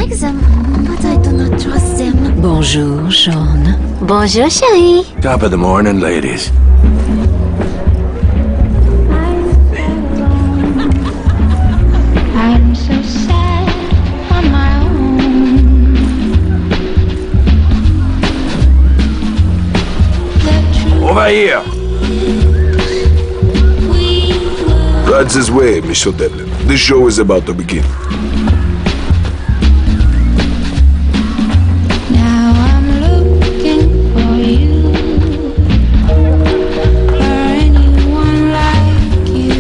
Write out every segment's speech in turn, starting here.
like them, but I do not trust them. Bonjour, Sean. Bonjour, chérie. Top of the morning, ladies. I'm so sad on my own. Over here! Right this way, Monsieur Devlin. The show is about to begin. Now I'm looking for you, for anyone like you.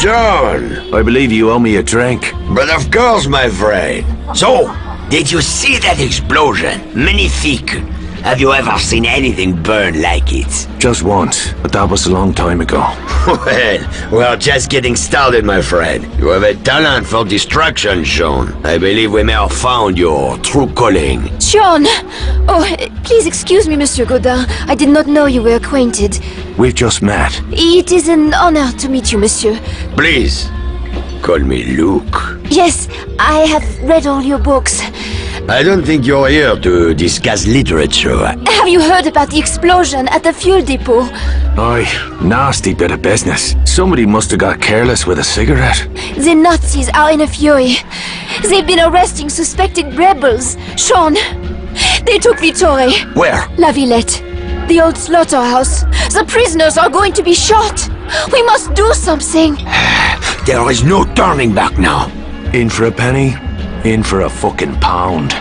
John! I believe you owe me a drink. But of course, my friend. So, did you see that explosion? Magnifique. Have you ever seen anything burn like it? Just once, but that was a long time ago. Well, we're just getting started, my friend. You have a talent for destruction, Sean. I believe we may have found your true calling. Sean! Oh, please excuse me, Monsieur Godin. I did not know you were acquainted. We've just met. It is an honor to meet you, Monsieur. Please, call me Luke. Yes, I have read all your books. I don't think you're here to discuss literature. Have you heard about the explosion at the fuel depot? Aye, nasty bit of business. Somebody must have got careless with a cigarette. The Nazis are in a fury. They've been arresting suspected rebels. Sean, they took Vittore. Where? La Villette. The old slaughterhouse. The prisoners are going to be shot. We must do something. There is no turning back now. In for a penny, in for a fucking pound.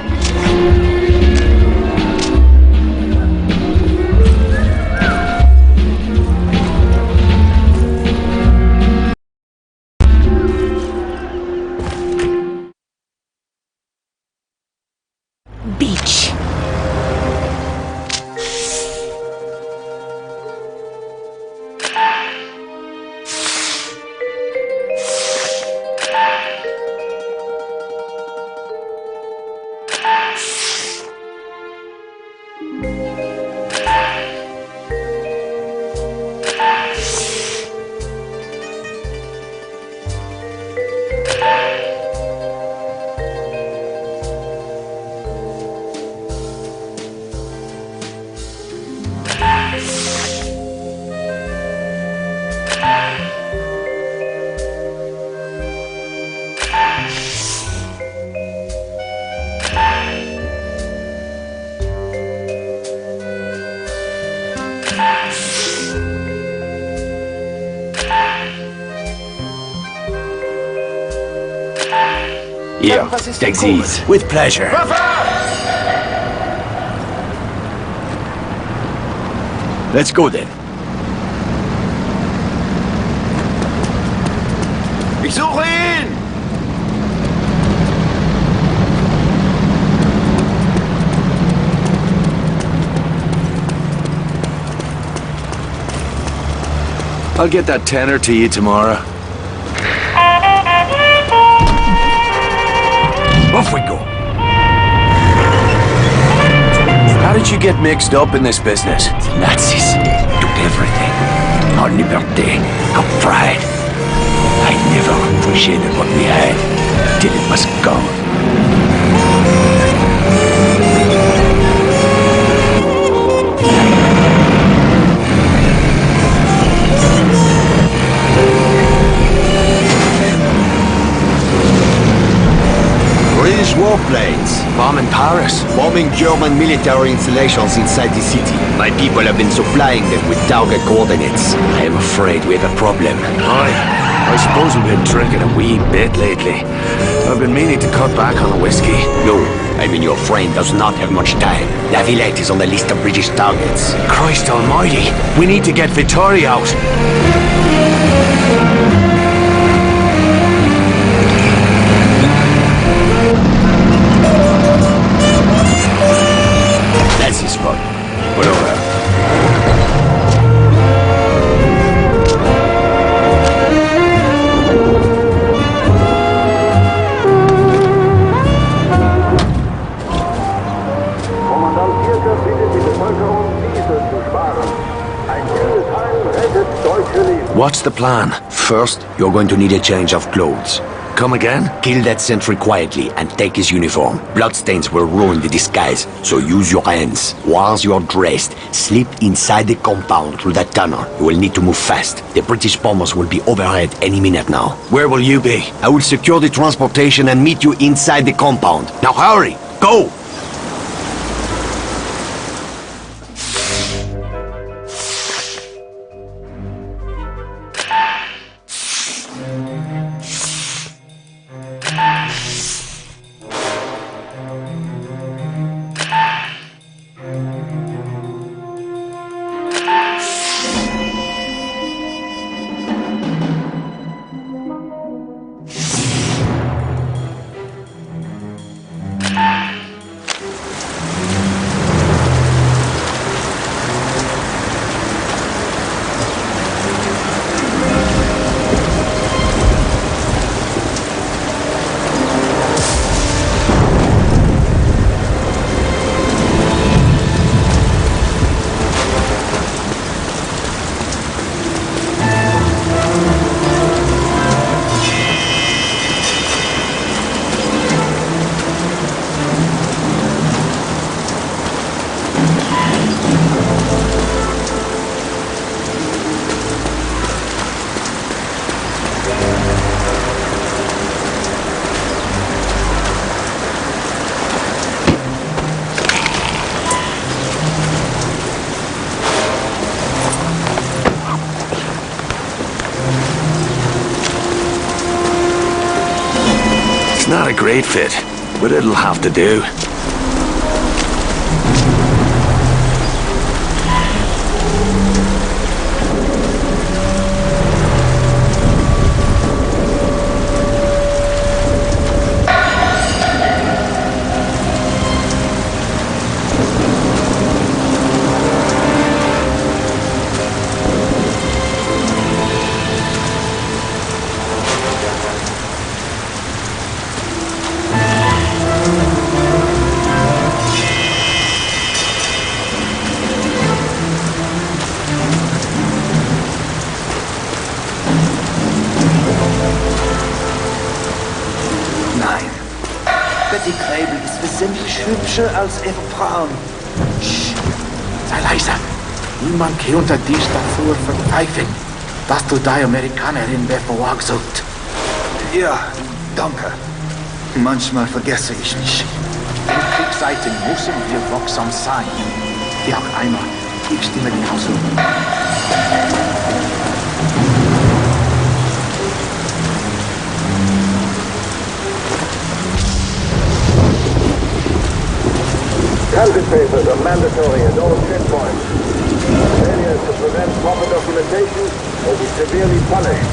Beach. Here, take these. With pleasure. Let's go then. Ik zoek in! I'll get that tenner to you tomorrow. Off we go. How did you get mixed up in this business? The Nazis took everything. Our liberty, our pride. I never appreciated what we had till it was gone. British warplanes. Bombing Paris. Bombing German military installations inside the city. My people have been supplying them with target coordinates. I am afraid we have a problem. I suppose we've been drinking a wee bit lately. I've been meaning to cut back on the whiskey. No, I mean your friend does not have much time. La Villette is on the list of British targets. Christ almighty, we need to get Vittore out. That's his fault. Pull over. Kommandant Birke bittet die Bevölkerung, Diesel zu sparen. Ein Kühlteil rettet Deutschland. What's the plan? First, you're going to need a change of clothes. Come again? Kill that sentry quietly and take his uniform. Bloodstains will ruin the disguise, so use your hands. Whilst you're dressed, slip inside the compound through that tunnel. You will need to move fast. The British bombers will be overhead any minute now. Where will you be? I will secure the transportation and meet you inside the compound. Now hurry! Go! Not a great fit, but it'll have to do. Betty Krebel ist wesentlich hübscher als ihre Frauen. Sch, sei leiser. Niemand kann unter dich davor verpfeifen, dass du die Amerikanerin bevorzugt. Ja, danke. Manchmal vergesse ich mich. In Kriegszeiten müssen wir wachsam sein. Wie auch einmal, ich stimme genauso. Transit papers are mandatory at all checkpoints. Failure to prevent proper documentation will be severely punished.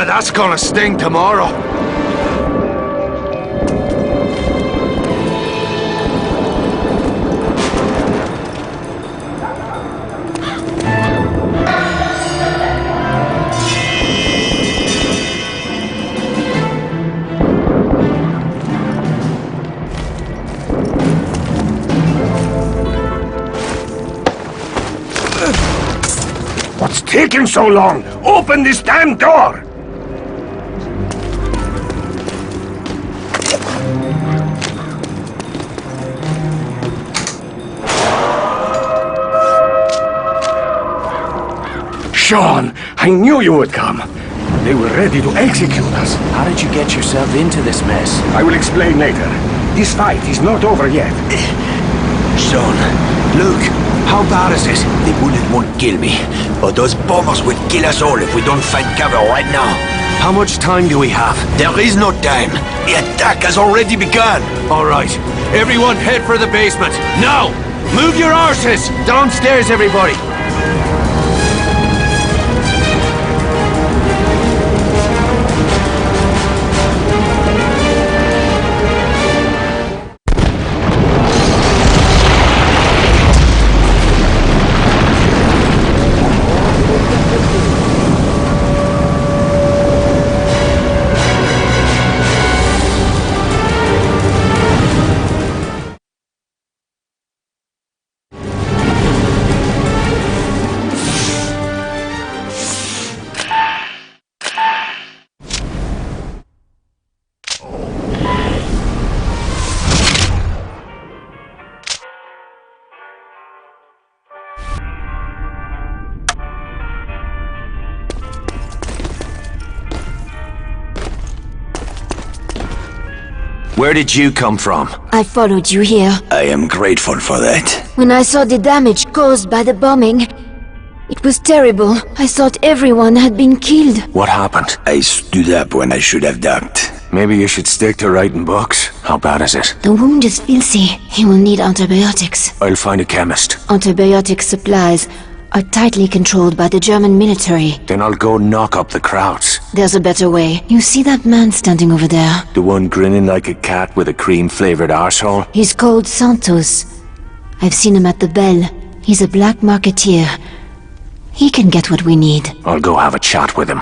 That's gonna sting tomorrow. What's taking so long? Open this damn door! Sean, I knew you would come. They were ready to execute us. How did you get yourself into this mess? I will explain later. This fight is not over yet. Sean, look, how bad is it? The bullet won't kill me, but those bombers will kill us all if we don't find cover right now. How much time do we have? There is no time. The attack has already begun. All right. Everyone head for the basement. Now! Move your arses! Downstairs, everybody! Where did you come from? I followed you here. I am grateful for that. When I saw the damage caused by the bombing, it was terrible. I thought everyone had been killed. What happened? I stood up when I should have ducked. Maybe you should stick to writing books. How bad is it? The wound is filthy. He will need antibiotics. I'll find a chemist. Antibiotic supplies are tightly controlled by the German military. Then I'll go knock up the crowds. There's a better way. You see that man standing over there? The one grinning like a cat with a cream-flavored arsehole? He's called Santos. I've seen him at the Bell. He's a black marketeer. He can get what we need. I'll go have a chat with him.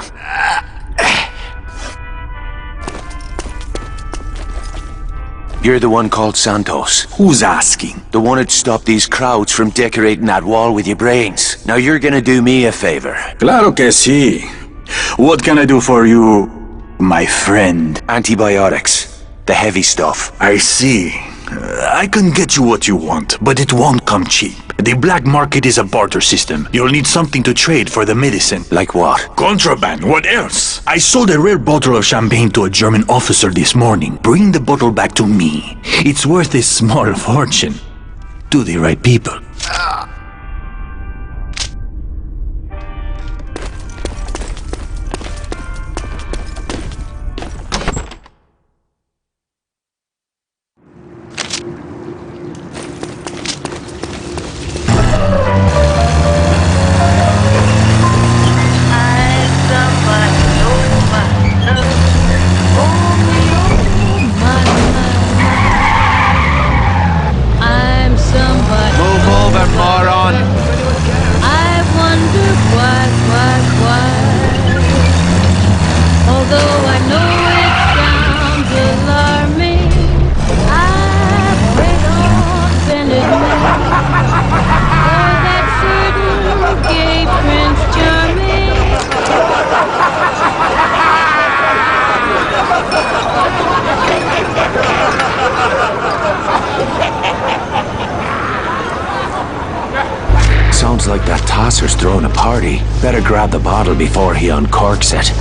You're the one called Santos. Who's asking? The one that stopped these crowds from decorating that wall with your brains. Now you're gonna do me a favor. Claro que sí. What can I do for you, my friend? Antibiotics. The heavy stuff. I see. I can get you what you want, but it won't come cheap. The black market is a barter system. You'll need something to trade for the medicine. Like what? Contraband, what else? I sold a rare bottle of champagne to a German officer this morning. Bring the bottle back to me. It's worth a small fortune. To the right people. Sounds like that tosser's throwing a party. Better grab the bottle before he uncorks it.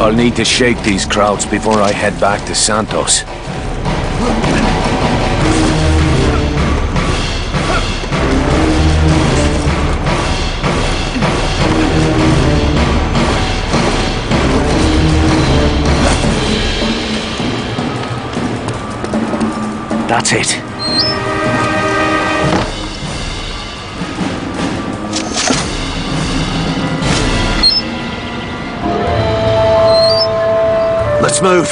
I'll need to shake these crowds before I head back to Santos. That's it. Let's move.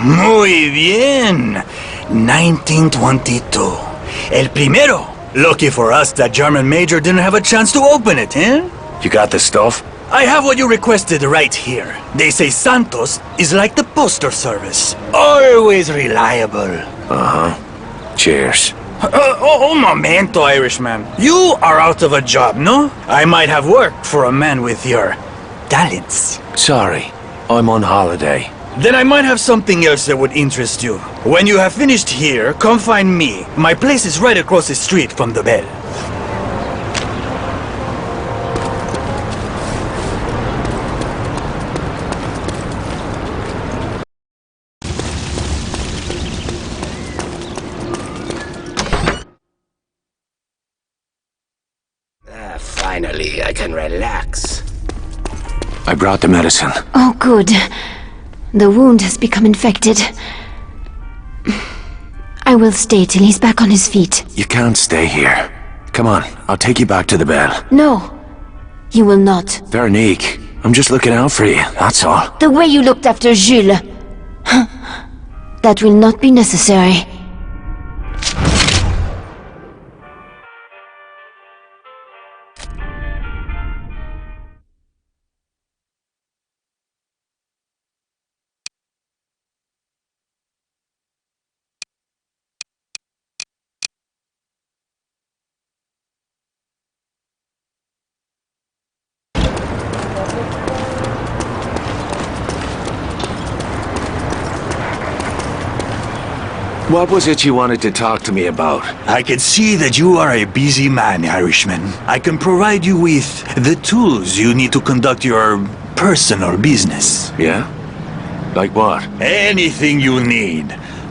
Muy bien. 1922. El primero. Lucky for us that German major didn't have a chance to open it, eh? You got the stuff? I have what you requested right here. They say Santos is like the postal service. Always reliable. Uh-huh. Cheers. Momento, Irishman. You are out of a job, no? I might have worked for a man with your talents. Sorry, I'm on holiday. Then I might have something else that would interest you. When you have finished here, come find me. My place is right across the street from the bell. Finally, I can relax. I brought the medicine. Oh, good. The wound has become infected. I will stay till he's back on his feet. You can't stay here. Come on, I'll take you back to the bell. No, you will not. Veronique, I'm just looking out for you, that's all. The way you looked after Jules. That will not be necessary. What was it you wanted to talk to me about? I can see that you are a busy man, Irishman. I can provide you with the tools you need to conduct your personal business. Yeah? Like what? Anything you need.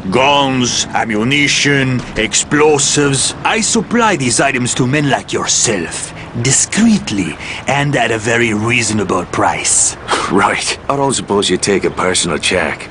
Guns, ammunition, explosives. I supply these items to men like yourself. Discreetly, and at a very reasonable price. Right. I don't suppose you take a personal check.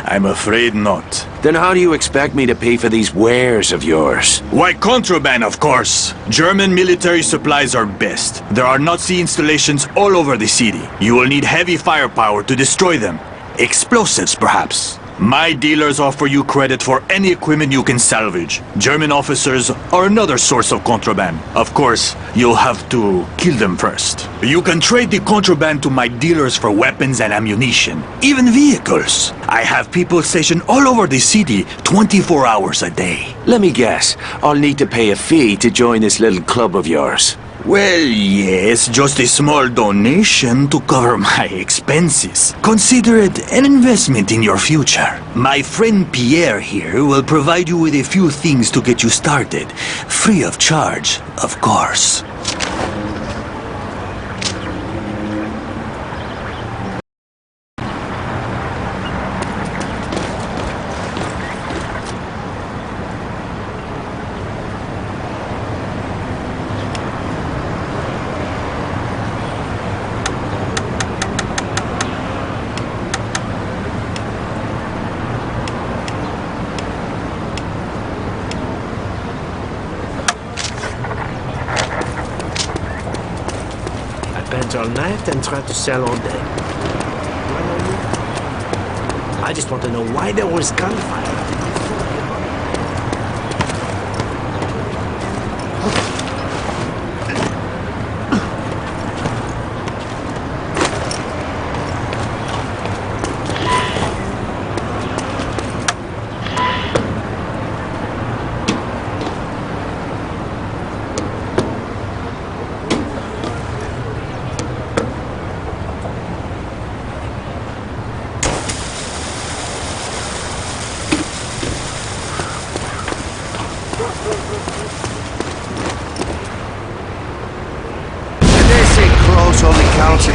I'm afraid not. Then how do you expect me to pay for these wares of yours? Why, contraband, of course. German military supplies are best. There are Nazi installations all over the city. You will need heavy firepower to destroy them. Explosives, perhaps. My dealers offer you credit for any equipment you can salvage. German officers are another source of contraband. Of course, you'll have to kill them first. You can trade the contraband to my dealers for weapons and ammunition, even vehicles. I have people stationed all over the city 24 hours a day. Let me guess. I'll need to pay a fee to join this little club of yours. Well, yes, just a small donation to cover my expenses. Consider it an investment in your future. My friend Pierre here will provide you with a few things to get you started. Free of charge, of course. All night and try to sell all day. I just want to know why there was gunfire.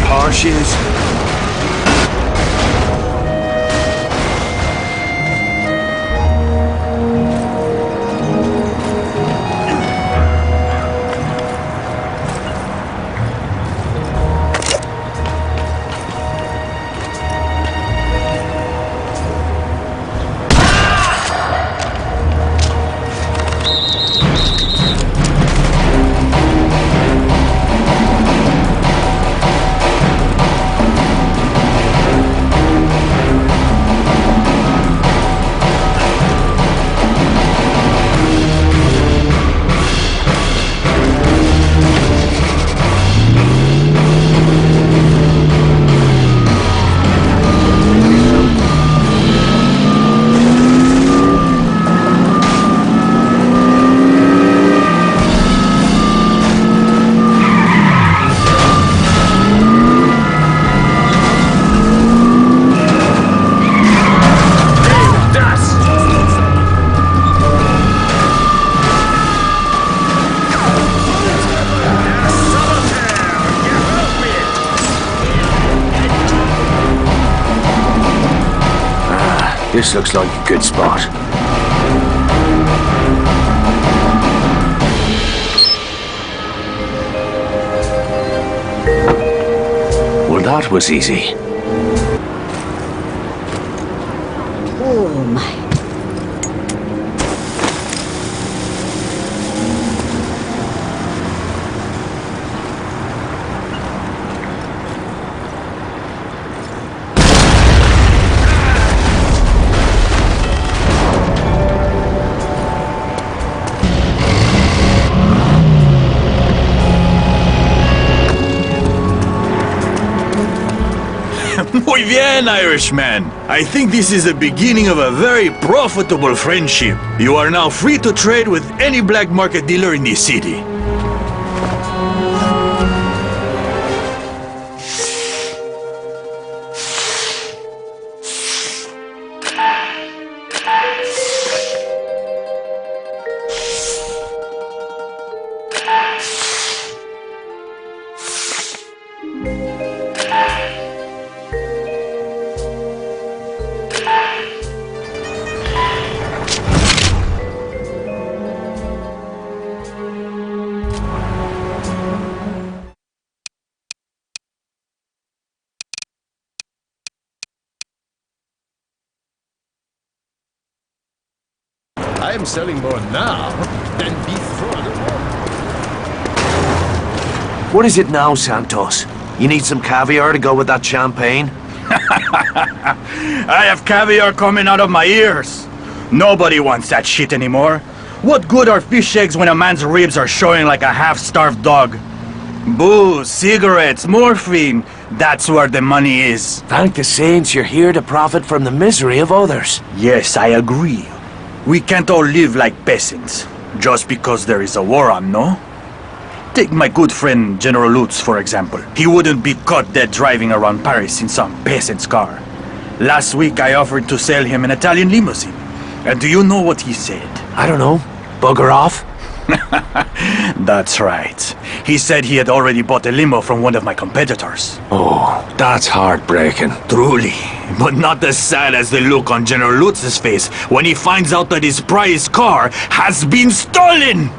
Harshes. This looks like a good spot. Well, that was easy. Oh my. Muy bien, Irishman. I think this is the beginning of a very profitable friendship. You are now free to trade with any black market dealer in this city. I am selling more now than before the war. What is it now, Santos? You need some caviar to go with that champagne? I have caviar coming out of my ears. Nobody wants that shit anymore. What good are fish eggs when a man's ribs are showing like a half-starved dog? Booze, cigarettes, morphine. That's where the money is. Thank the saints you're here to profit from the misery of others. Yes, I agree. We can't all live like peasants, just because there is a war on, no? Take my good friend General Lutz, for example. He wouldn't be caught dead driving around Paris in some peasant's car. Last week I offered to sell him an Italian limousine. And do you know what he said? I don't know. Bugger off? That's right. He said he had already bought a limo from one of my competitors. Oh, that's heartbreaking. Truly, but not as sad as the look on General Lutz's face when he finds out that his prized car has been stolen!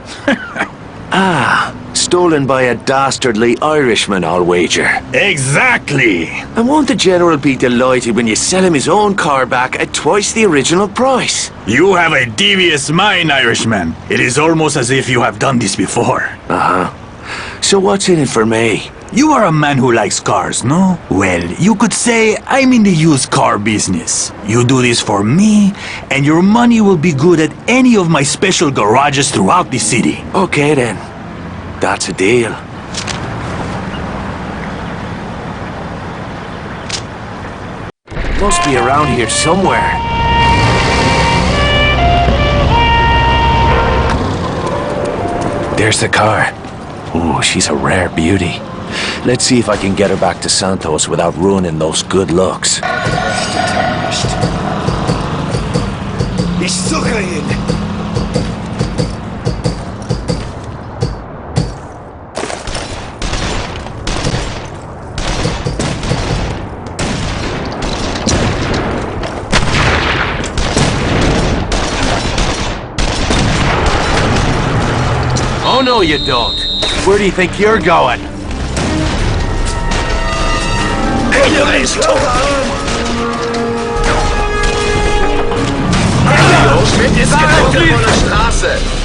Stolen by a dastardly Irishman, I'll wager. Exactly! And won't the General be delighted when you sell him his own car back at twice the original price? You have a devious mind, Irishman. It is almost as if you have done this before. So what's in it for me? You are a man who likes cars, no? Well, you could say I'm in the used car business. You do this for me, and your money will be good at any of my special garages throughout the city. Okay then. That's a deal. Must be around here somewhere. There's the car. Ooh, she's a rare beauty. Let's see if I can get her back to Santos without ruining those good looks. No, you don't. Where do you think you're going? Jetzt von der Straße!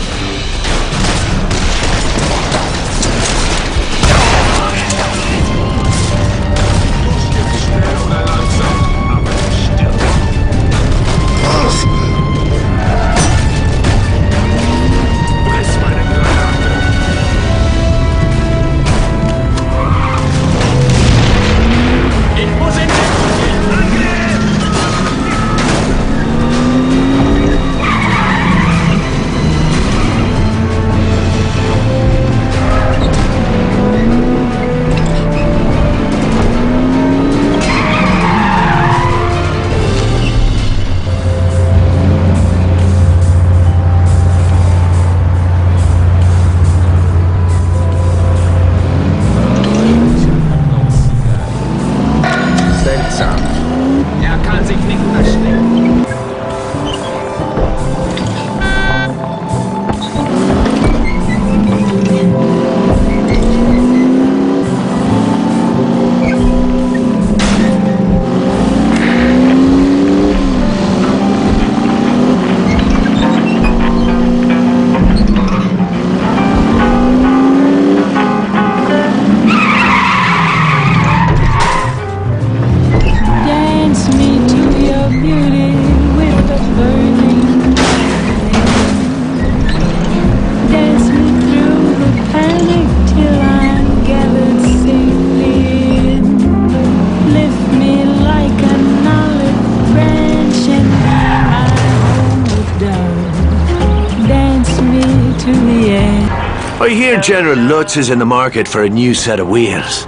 I hear General Lutz is in the market for a new set of wheels.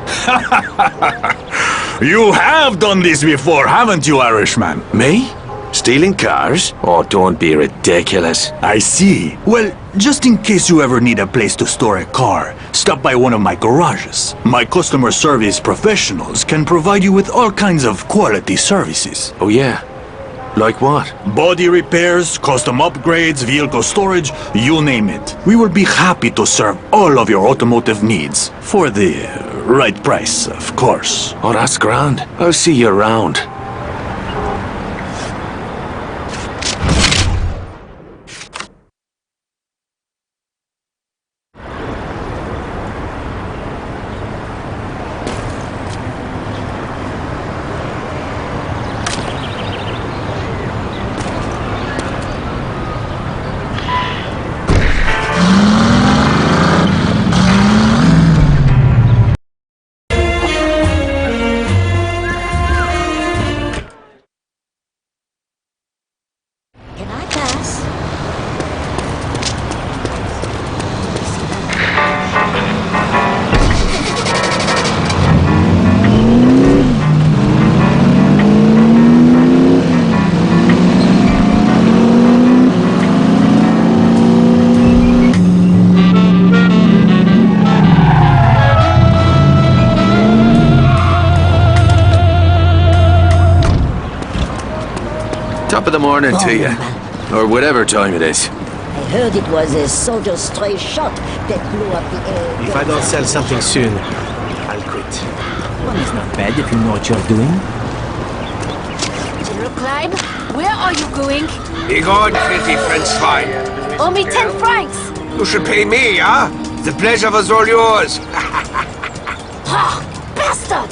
You have done this before, haven't you, Irishman? Me? Stealing cars? Oh, don't be ridiculous. I see. Well, just in case you ever need a place to store a car, stop by one of my garages. My customer service professionals can provide you with all kinds of quality services. Oh, yeah? Like what? Body repairs, custom upgrades, vehicle storage, you name it. We will be happy to serve all of your automotive needs. For the right price, of course. Oh, that's grand. I'll see you around. Top of the morning to you. Or whatever time it is. I heard it was a soldier stray shot that blew up the air. If I don't sell something soon, I'll quit. One is not bad if you know what you're doing. General Clive, where are you going? Begone, filthy French swine! Owe me 10 francs! You should pay me, huh? The pleasure was all yours. Ah, bastard!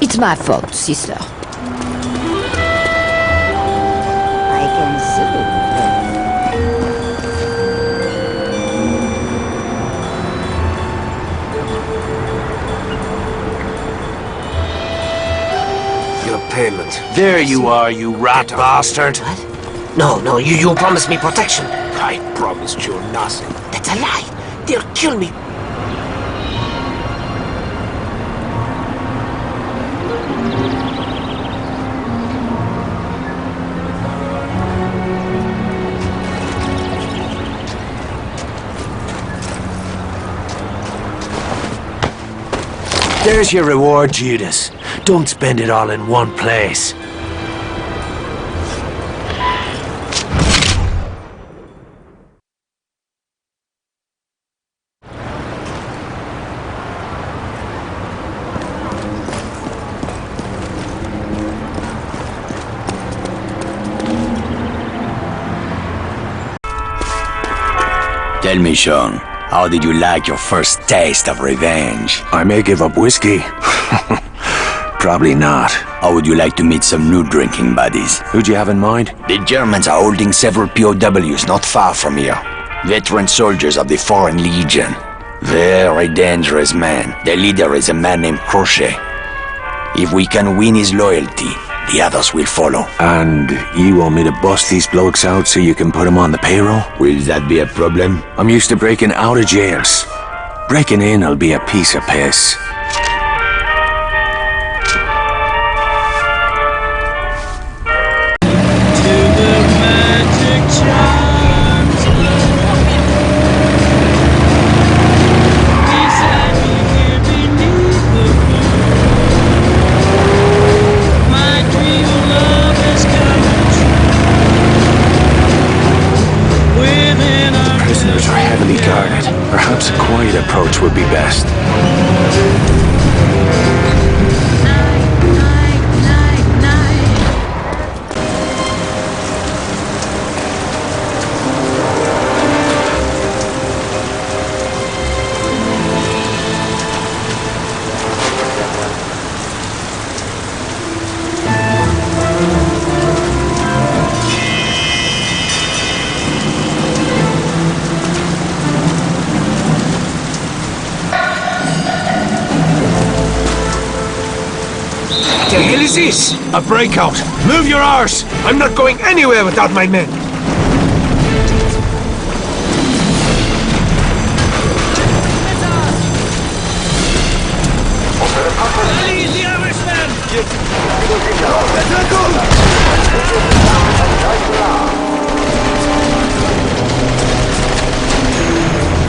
It's my fault, sister. I can see. Your payment. There you are, you rat bastard. What? No, you promised me protection. I promised you nothing. That's a lie. They'll kill me. There's your reward, Judas. Don't spend it all in one place. Tell me, Sean, how did you like your first taste of revenge? I may give up whiskey. Probably not. How would you like to meet some new drinking buddies? Who'd you have in mind? The Germans are holding several POWs not far from here. Veteran soldiers of the Foreign Legion. Very dangerous man. Their leader is a man named Crochet. If we can win his loyalty, the others will follow. And you want me to bust these blokes out so you can put them on the payroll? Will that be a problem? I'm used to breaking out of jails. Breaking in will be a piece of piss. Perhaps a quiet approach would be best. The hell is this? A breakout! Move your arse! I'm not going anywhere without my men.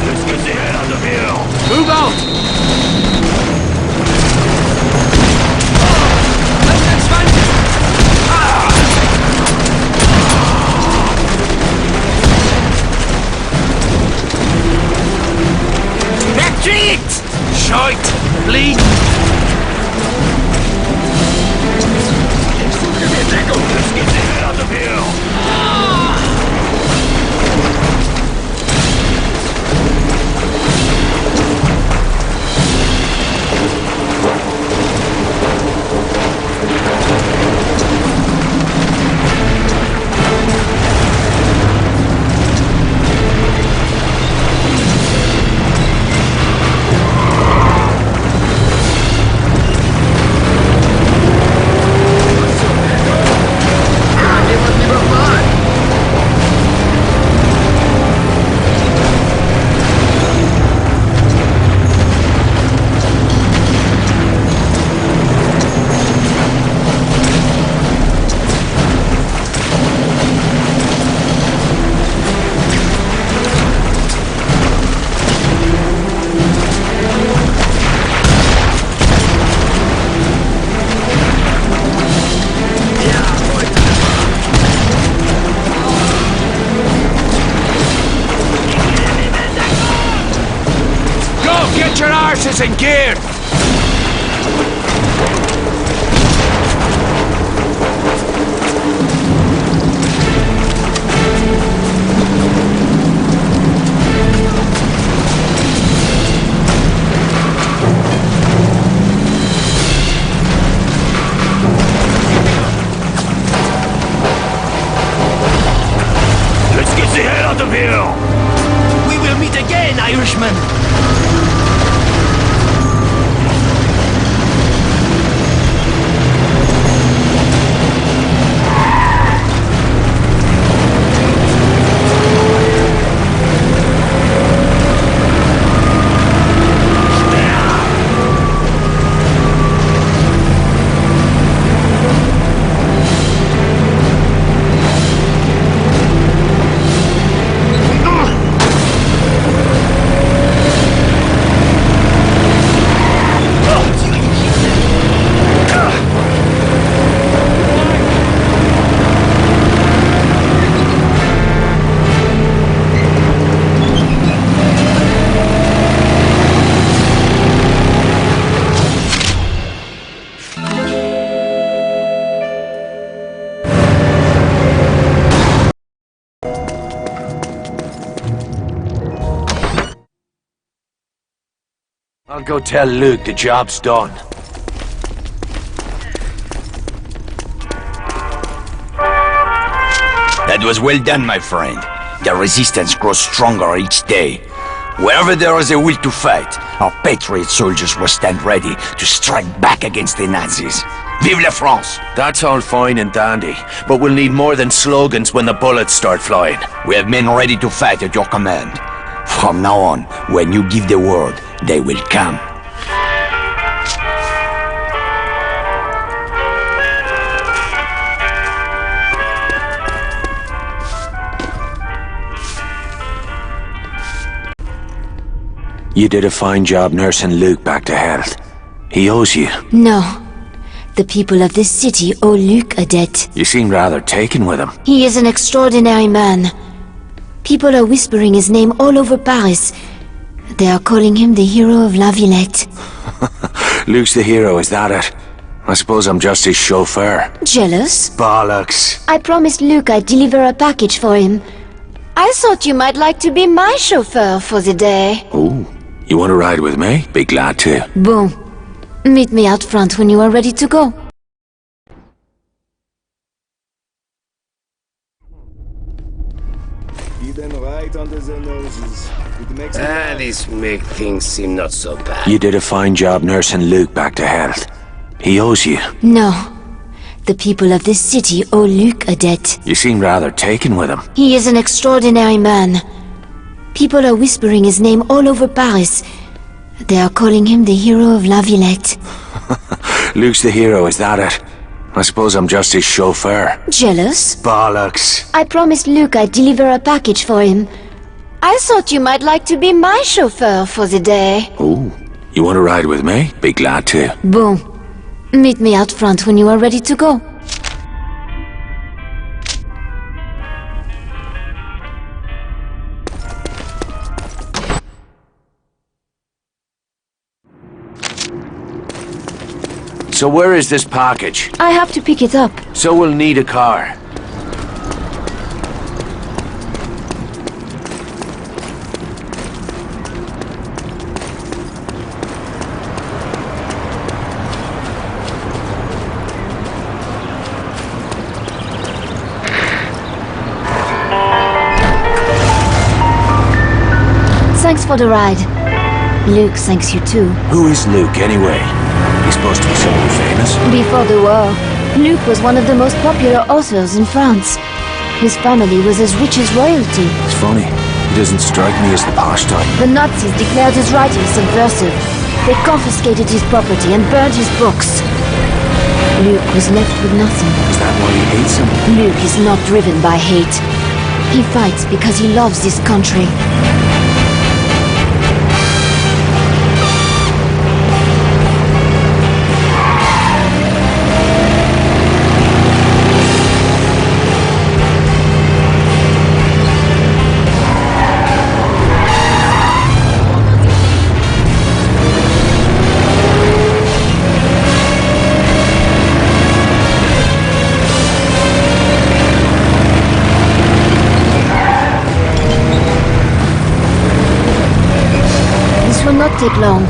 Let's get the hell out of here! Move out! Shite! Bleed! Let's get the hell out of here! Get your arses in gear! go tell Luke the job's done. That was well done, my friend. The resistance grows stronger each day. Wherever there is a will to fight, our patriot soldiers will stand ready to strike back against the Nazis. Vive la France! That's all fine and dandy, but we'll need more than slogans when the bullets start flying. We have men ready to fight at your command. From now on, when you give the word, they will come. You did a fine job nursing Luke back to health. He owes you. No. The people of this city owe Luke a debt. You seem rather taken with him. He is an extraordinary man. People are whispering his name all over Paris. They are calling him the hero of La Villette. Luke's the hero, is that it? I suppose I'm just his chauffeur. Jealous? Bollocks. I promised Luke I'd deliver a package for him. I thought you might like to be my chauffeur for the day. Ooh, you want to ride with me? Be glad to. Bon. Meet me out front when you are ready to go. These make things seem not so bad. You did a fine job nursing Luke back to health. He owes you. No. The people of this city owe Luke a debt. You seem rather taken with him. He is an extraordinary man. People are whispering his name all over Paris. They are calling him the hero of La Villette. Luke's the hero, is that it? I suppose I'm just his chauffeur. Jealous? Bollocks. I promised Luke I'd deliver a package for him. I thought you might like to be my chauffeur for the day. Ooh, you want to ride with me? Be glad to. Bon. Meet me out front when you are ready to go. So where is this package? I have to pick it up. So we'll need a car. Thanks for the ride. Luke thanks you too. Who is Luke, anyway? He's supposed to be someone famous? Before the war, Luke was one of the most popular authors in France. His family was as rich as royalty. It's funny. He doesn't strike me as the posh type. The Nazis declared his writing subversive. They confiscated his property and burned his books. Luke was left with nothing. Is that why he hates him? Luke is not driven by hate. He fights because he loves this country. Not take long.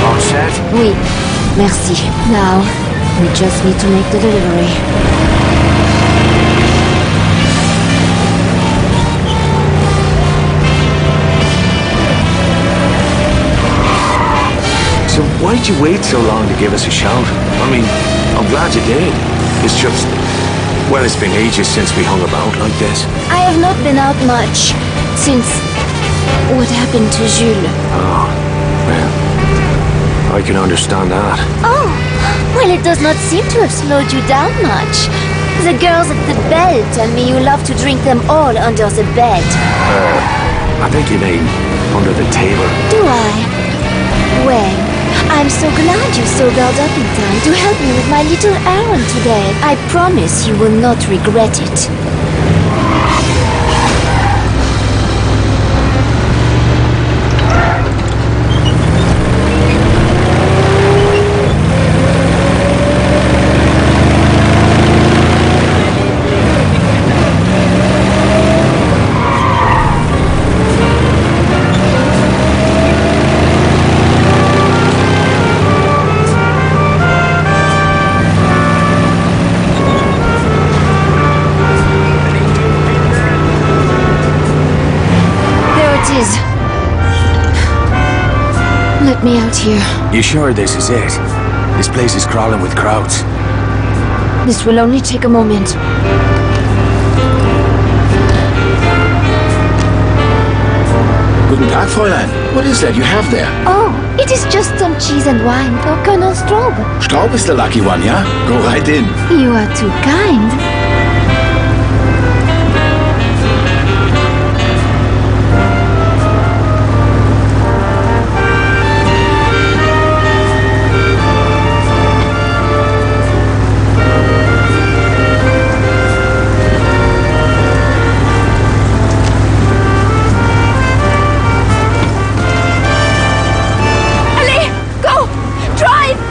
All set? Oui, merci. Now, we just need to make the delivery. So why'd you wait so long to give us a shout? I mean, I'm glad you did. It's just... well, it's been ages since we hung about like this. I have not been out much since what happened to Jules. Oh, well, I can understand that. Oh, well, it does not seem to have slowed you down much. The girls at the bell tell me you love to drink them all under the bed. I think you mean under the table. Do I? Well, I'm so glad you sobered up in time to help me with my little errand today. I promise you will not regret it. me out here. You sure this is it? This place is crawling with crowds. This will only take a moment. Guten Tag, Fräulein. What is that you have there? Oh, it is just some cheese and wine for Colonel Straub. Straub is the lucky one, yeah? Go right in. You are too kind.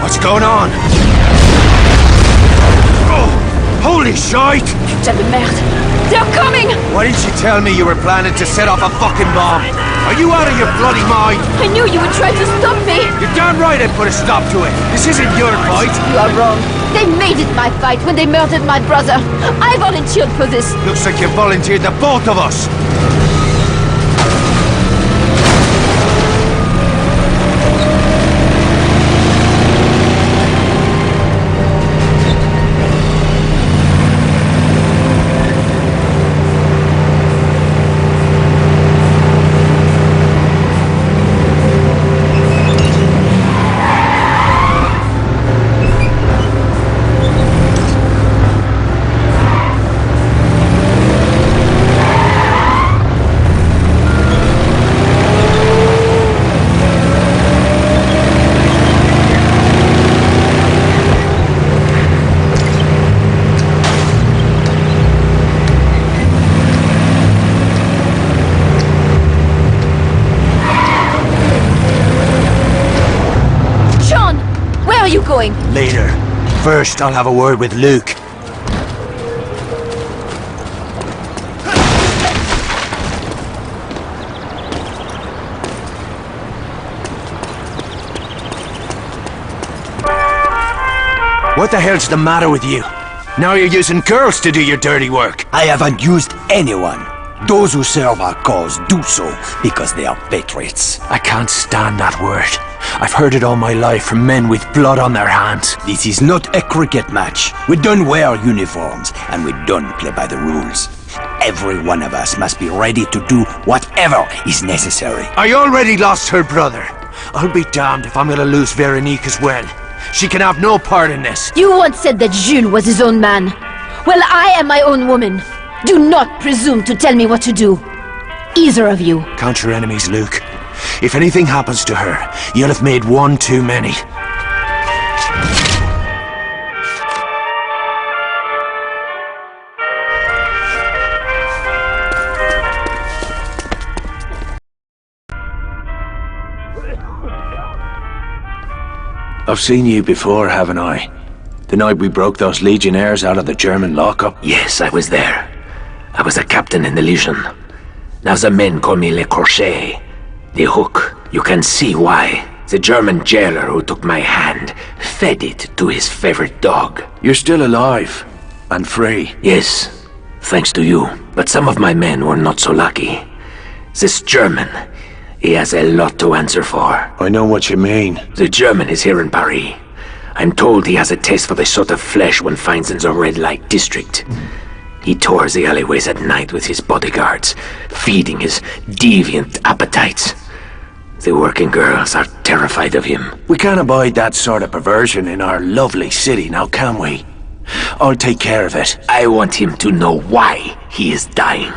What's going on? Oh, holy shite! Putain de merde! They're coming! Why didn't you tell me you were planning to set off a fucking bomb? Are you out of your bloody mind? I knew you would try to stop me! You're damn right I'd put a stop to it. This isn't your fight. You are wrong. They made it my fight when they murdered my brother. I volunteered for this. Looks like you volunteered the both of us. Later. First, I'll have a word with Luke. What the hell's the matter with you? Now you're using girls to do your dirty work. I haven't used anyone. Those who serve our cause do so because they are patriots. I can't stand that word. I've heard it all my life from men with blood on their hands. This is not a cricket match. We don't wear uniforms, and we don't play by the rules. Every one of us must be ready to do whatever is necessary. I already lost her brother. I'll be damned if I'm gonna lose Veronique as well. She can have no part in this. You once said that Jules was his own man. Well, I am my own woman. Do not presume to tell me what to do. Either of you. Count your enemies, Luke. If anything happens to her, you'll have made one too many. I've seen you before, haven't I? The night we broke those legionnaires out of the German lockup? Yes, I was there. I was a captain in the Legion. Now the men call me Le Crochet. The hook. You can see why. The German jailer who took my hand fed it to his favorite dog. You're still alive. And free. Yes, thanks to you. But some of my men were not so lucky. This German, he has a lot to answer for. I know what you mean. The German is here in Paris. I'm told he has a taste for the sort of flesh one finds in the red light district. He tours the alleyways at night with his bodyguards, feeding his deviant appetites. The working girls are terrified of him. We can't abide that sort of perversion in our lovely city, now can we? I'll take care of it. I want him to know why he is dying.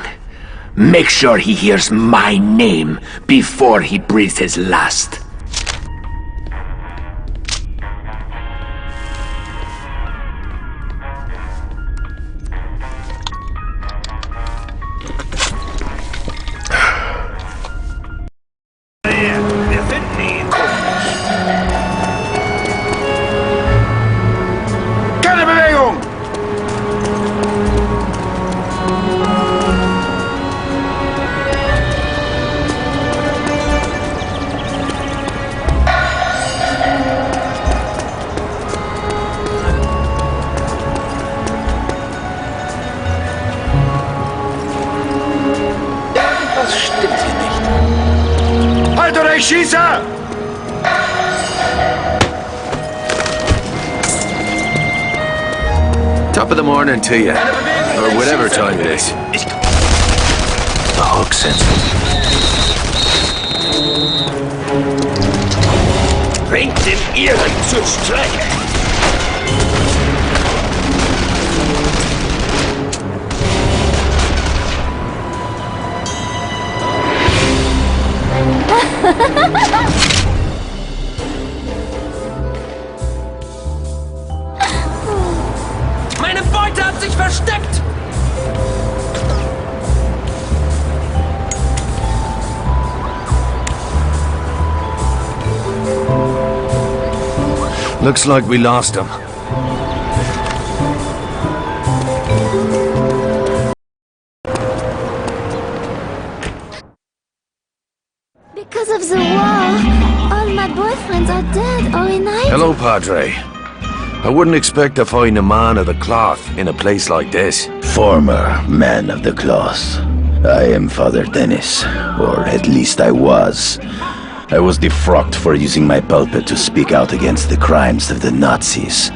Make sure he hears my name before he breathes his last. Schieße! Top of the morning to you. Or whatever time it is. The hook sense. Bringt den Irren zur Strecke! Meine Beute hat sich versteckt! Looks like we lost him. Because of the war, all my boyfriends are dead or in hiding. Hello, Padre. I wouldn't expect to find a man of the cloth in a place like this. Former man of the cloth. I am Father Dennis, or at least I was. I was defrocked for using my pulpit to speak out against the crimes of the Nazis.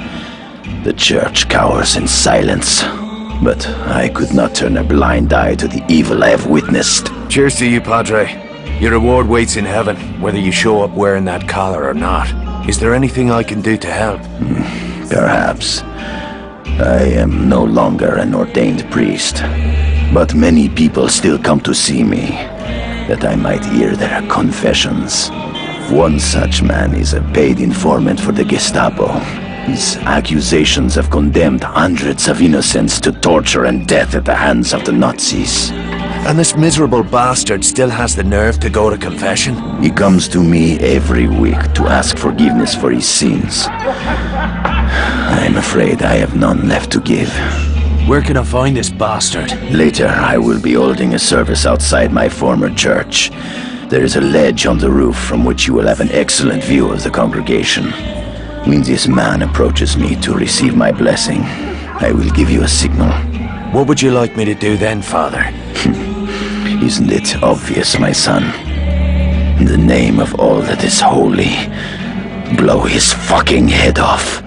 The church cowers in silence, but I could not turn a blind eye to the evil I have witnessed. Cheers to you, Padre. Your reward waits in heaven, whether you show up wearing that collar or not. Is there anything I can do to help? Perhaps. I am no longer an ordained priest, but many people still come to see me, that I might hear their confessions. One such man is a paid informant for the Gestapo. His accusations have condemned hundreds of innocents to torture and death at the hands of the Nazis. And this miserable bastard still has the nerve to go to confession? He comes to me every week to ask forgiveness for his sins. I'm afraid I have none left to give. Where can I find this bastard? Later, I will be holding a service outside my former church. There is a ledge on the roof from which you will have an excellent view of the congregation. When this man approaches me to receive my blessing, I will give you a signal. What would you like me to do then, Father? Isn't it obvious, my son? In the name of all that is holy, blow his fucking head off.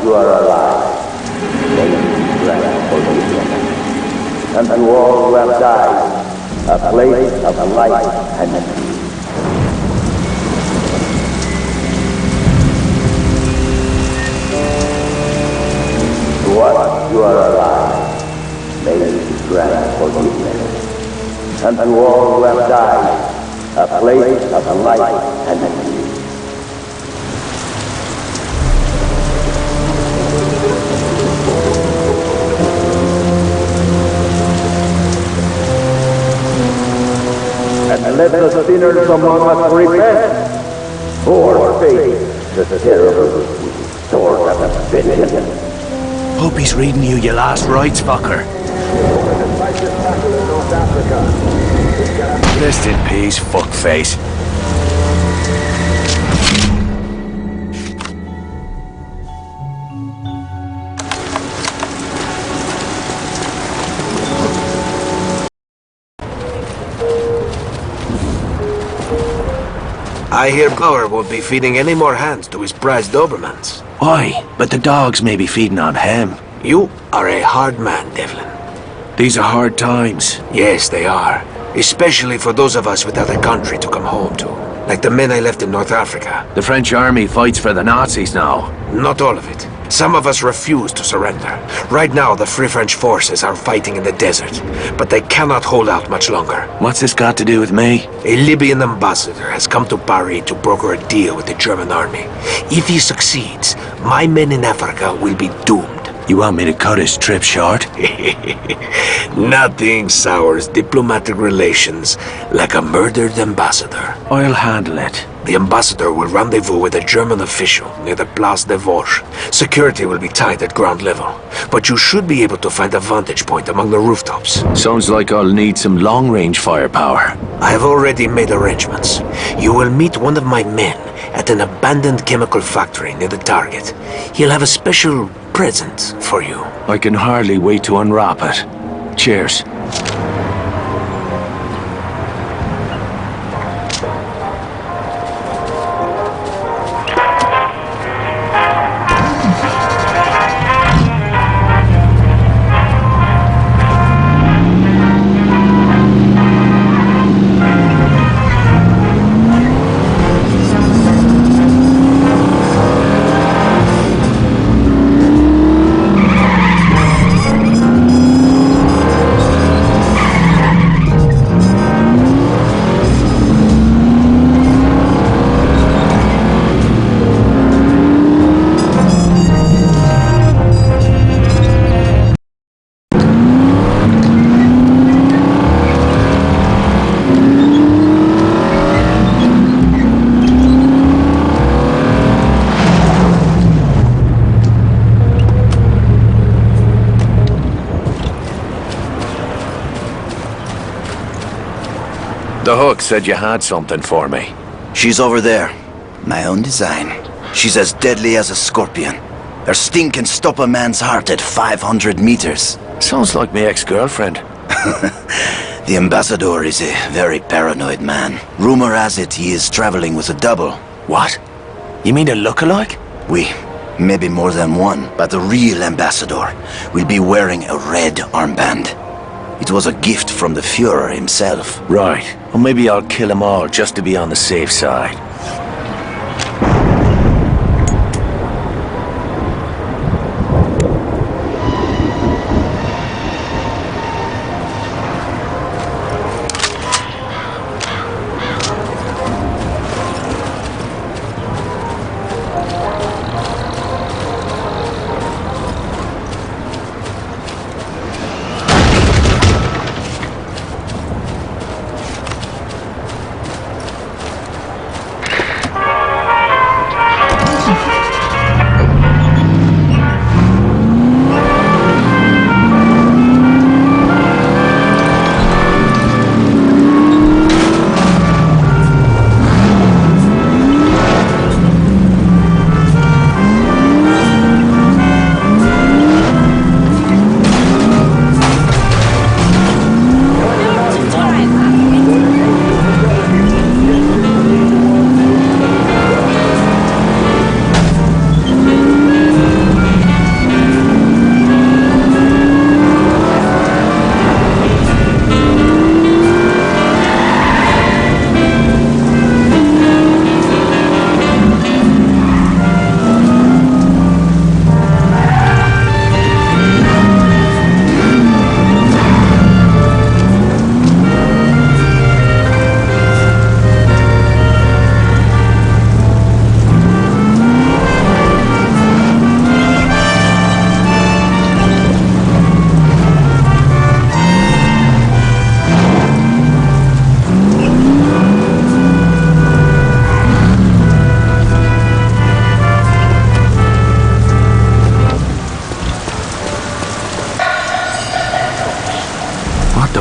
You are alive. May you grant forgiveness. And to all who have died, a place of light and peace. To us, you are alive. May you grant forgiveness. And to all who have died, a place of light and peace. And let the sinners among us repent, or face the terrible sword of vengeance. Hope he's reading you your last rites, fucker. Rest in peace, fuckface. I hear Bauer won't be feeding any more hands to his prized Dobermans. Aye, but the dogs may be feeding on him. You are a hard man, Devlin. These are hard times. Yes, they are. Especially for those of us without a country to come home to. Like the men I left in North Africa. The French army fights for the Nazis now. Not all of it. Some of us refuse to surrender. Right now, the Free French forces are fighting in the desert. But they cannot hold out much longer. What's this got to do with me? A Libyan ambassador has come to Paris to broker a deal with the German army. If he succeeds, my men in Africa will be doomed. You want me to cut his trip short? Nothing sours diplomatic relations like a murdered ambassador. I'll handle it. The ambassador will rendezvous with a German official near the Place des Vosges. Security will be tight at ground level, but you should be able to find a vantage point among the rooftops. Sounds like I'll need some long-range firepower. I have already made arrangements. You will meet one of my men at an abandoned chemical factory near the target. He'll have a special present for you. I can hardly wait to unwrap it. Cheers. The Hook said you had something for me. She's over there. My own design. She's as deadly as a scorpion. Her sting can stop a man's heart at 500 meters. Sounds like my ex-girlfriend. The ambassador is a very paranoid man. Rumor has it he is traveling with a double. What? You mean a lookalike? Oui. Maybe more than one. But the real ambassador will be wearing a red armband. It was a gift from the Führer himself. Right. Well, maybe I'll kill them all just to be on the safe side.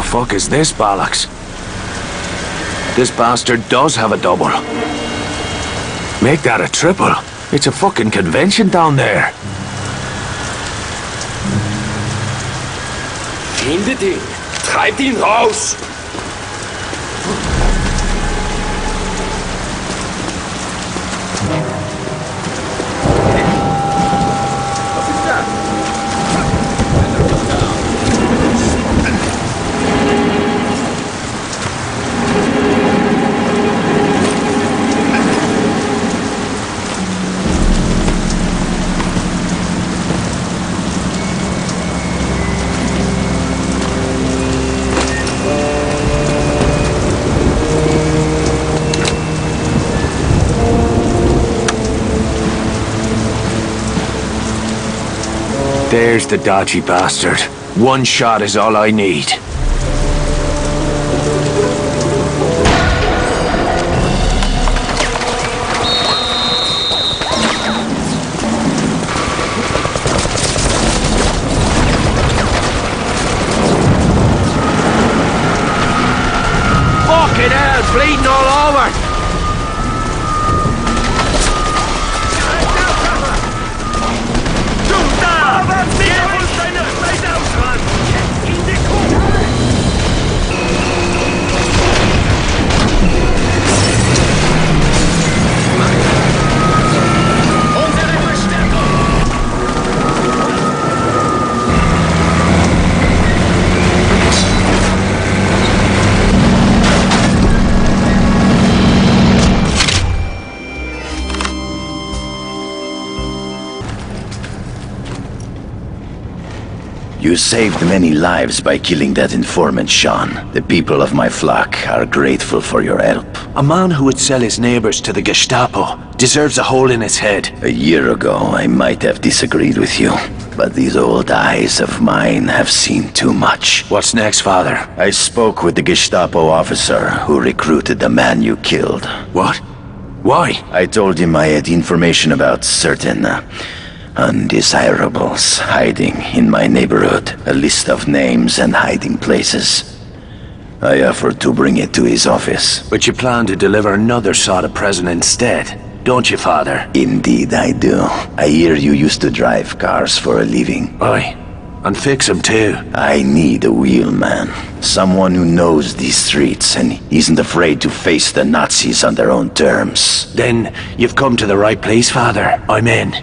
the fuck is this bollocks? This bastard does have a double. Make that a triple. It's a fucking convention down there. Findet ihn! Treibt ihn raus! There's the dodgy bastard. One shot is all I need. Fucking hell, bleeding all over! You saved many lives by killing that informant, Sean. The people of my flock are grateful for your help. A man who would sell his neighbors to the Gestapo deserves a hole in his head. A year ago, I might have disagreed with you, but these old eyes of mine have seen too much. What's next, Father? I spoke with the Gestapo officer who recruited the man you killed. What? Why? I told him I had information about certain undesirables hiding in my neighborhood. A list of names and hiding places. I offered to bring it to his office. But you plan to deliver another sort of present instead, don't you, Father? Indeed I do. I hear you used to drive cars for a living. Aye, and fix them too. I need a wheelman. Someone who knows these streets and isn't afraid to face the Nazis on their own terms. Then you've come to the right place, Father. I'm in.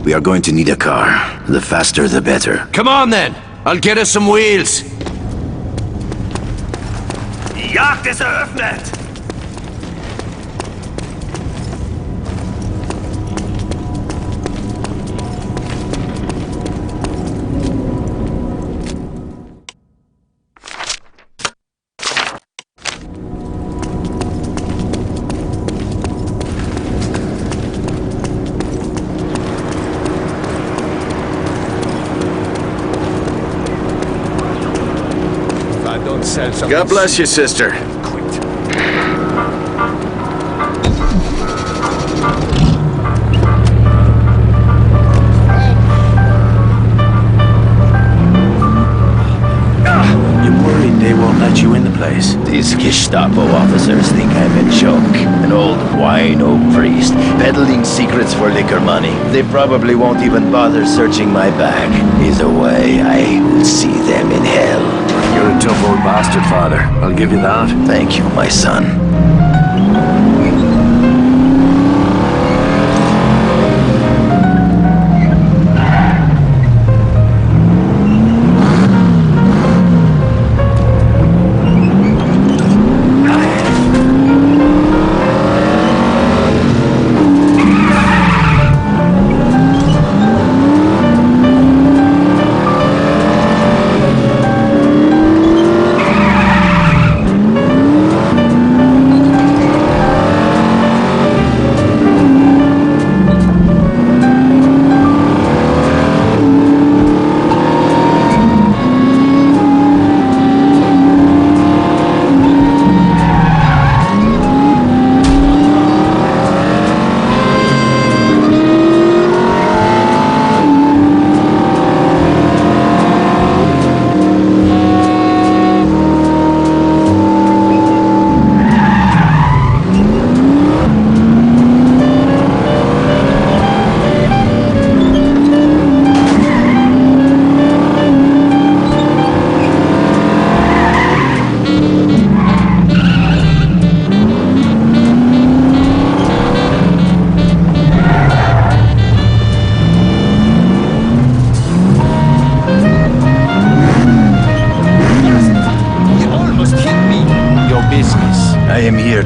We are going to need a car. The faster the better. Come on then! I'll get us some wheels! Die Jagd ist eröffnet! God bless you, sister. You're worried they won't let you in the place? These Gestapo officers think I'm a joke. An old wino priest, peddling secrets for liquor money. They probably won't even bother searching my bag. Either way, I will see them in hell. You're a tough old bastard, Father. I'll give you that. Thank you, my son.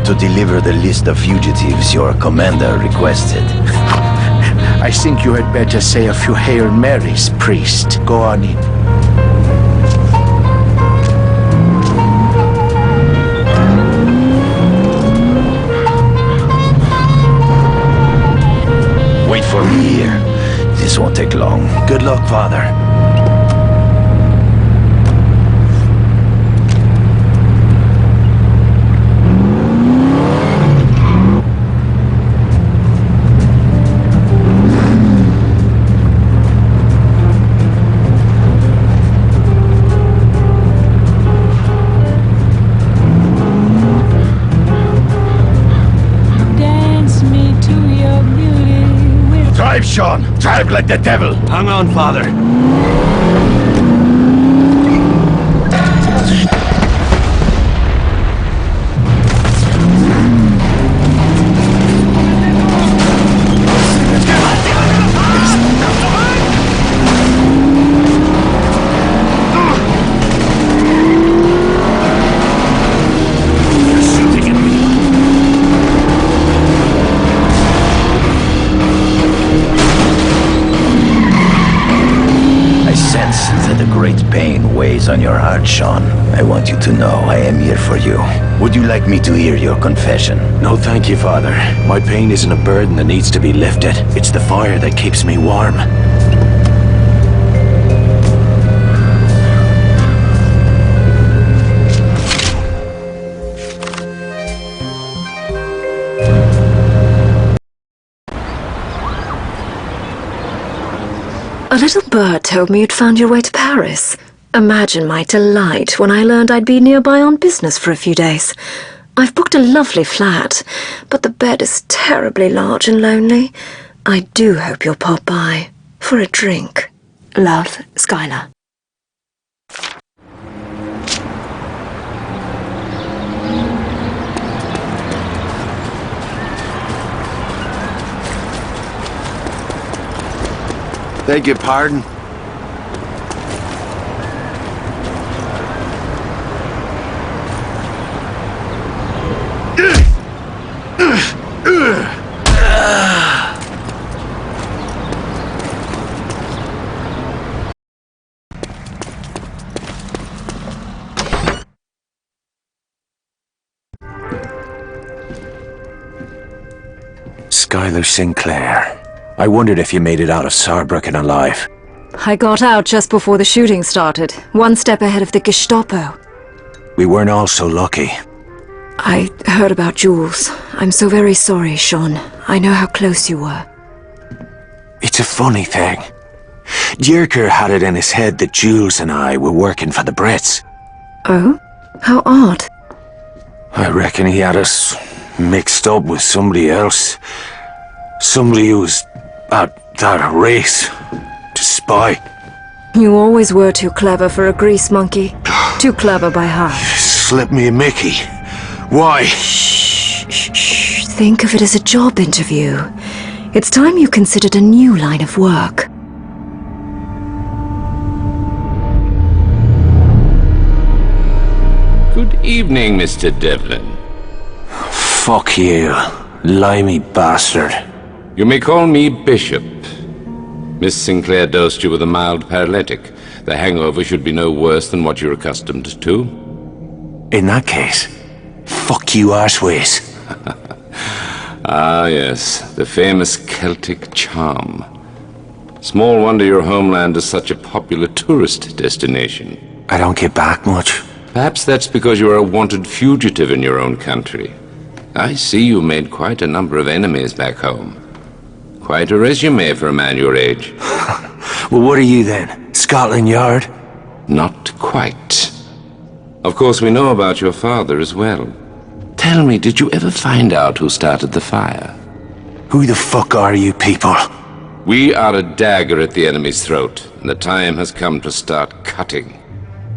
to deliver the list of fugitives your commander requested. I think you had better say a few Hail Marys, priest. Go on in. Wait for me here. This won't take long. Good luck, Father. Drive, Sean! Drive like the devil! Hang on, Father. On your heart, Sean. I want you to know I am here for you. Would you like me to hear your confession? No, thank you, Father. My pain isn't a burden that needs to be lifted. It's the fire that keeps me warm. A little bird told me you'd found your way to Paris. Imagine my delight when I learned I'd be nearby on business for a few days. I've booked a lovely flat, but the bed is terribly large and lonely. I do hope you'll pop by for a drink. Love, Skylar. Beg your pardon? Skylar Sinclair. I wondered if you made it out of Saarbrücken alive. I got out just before the shooting started, one step ahead of the Gestapo. We weren't all so lucky. I heard about Jules. I'm so very sorry, Sean. I know how close you were. It's a funny thing. Jirker had it in his head that Jules and I were working for the Brits. Oh? How odd. I reckon he had us mixed up with somebody else. Somebody who was at that race to spy. You always were too clever for a grease monkey. Too clever by half. Slip me a Mickey. Why? Shh, shh, shh. Think of it as a job interview. It's time you considered a new line of work. Good evening, Mr. Devlin. Fuck you, limey bastard. You may call me Bishop. Miss Sinclair dosed you with a mild paralytic. The hangover should be no worse than what you're accustomed to. In that case, fuck you arseways. Ah, yes, the famous Celtic charm. Small wonder your homeland is such a popular tourist destination. I don't get back much. Perhaps that's because you are a wanted fugitive in your own country. I see you made quite a number of enemies back home. Quite a resume for a man your age. Well, what are you then? Scotland Yard? Not quite. Of course, we know about your father as well. Tell me, did you ever find out who started the fire? Who the fuck are you people? We are a dagger at the enemy's throat, and the time has come to start cutting.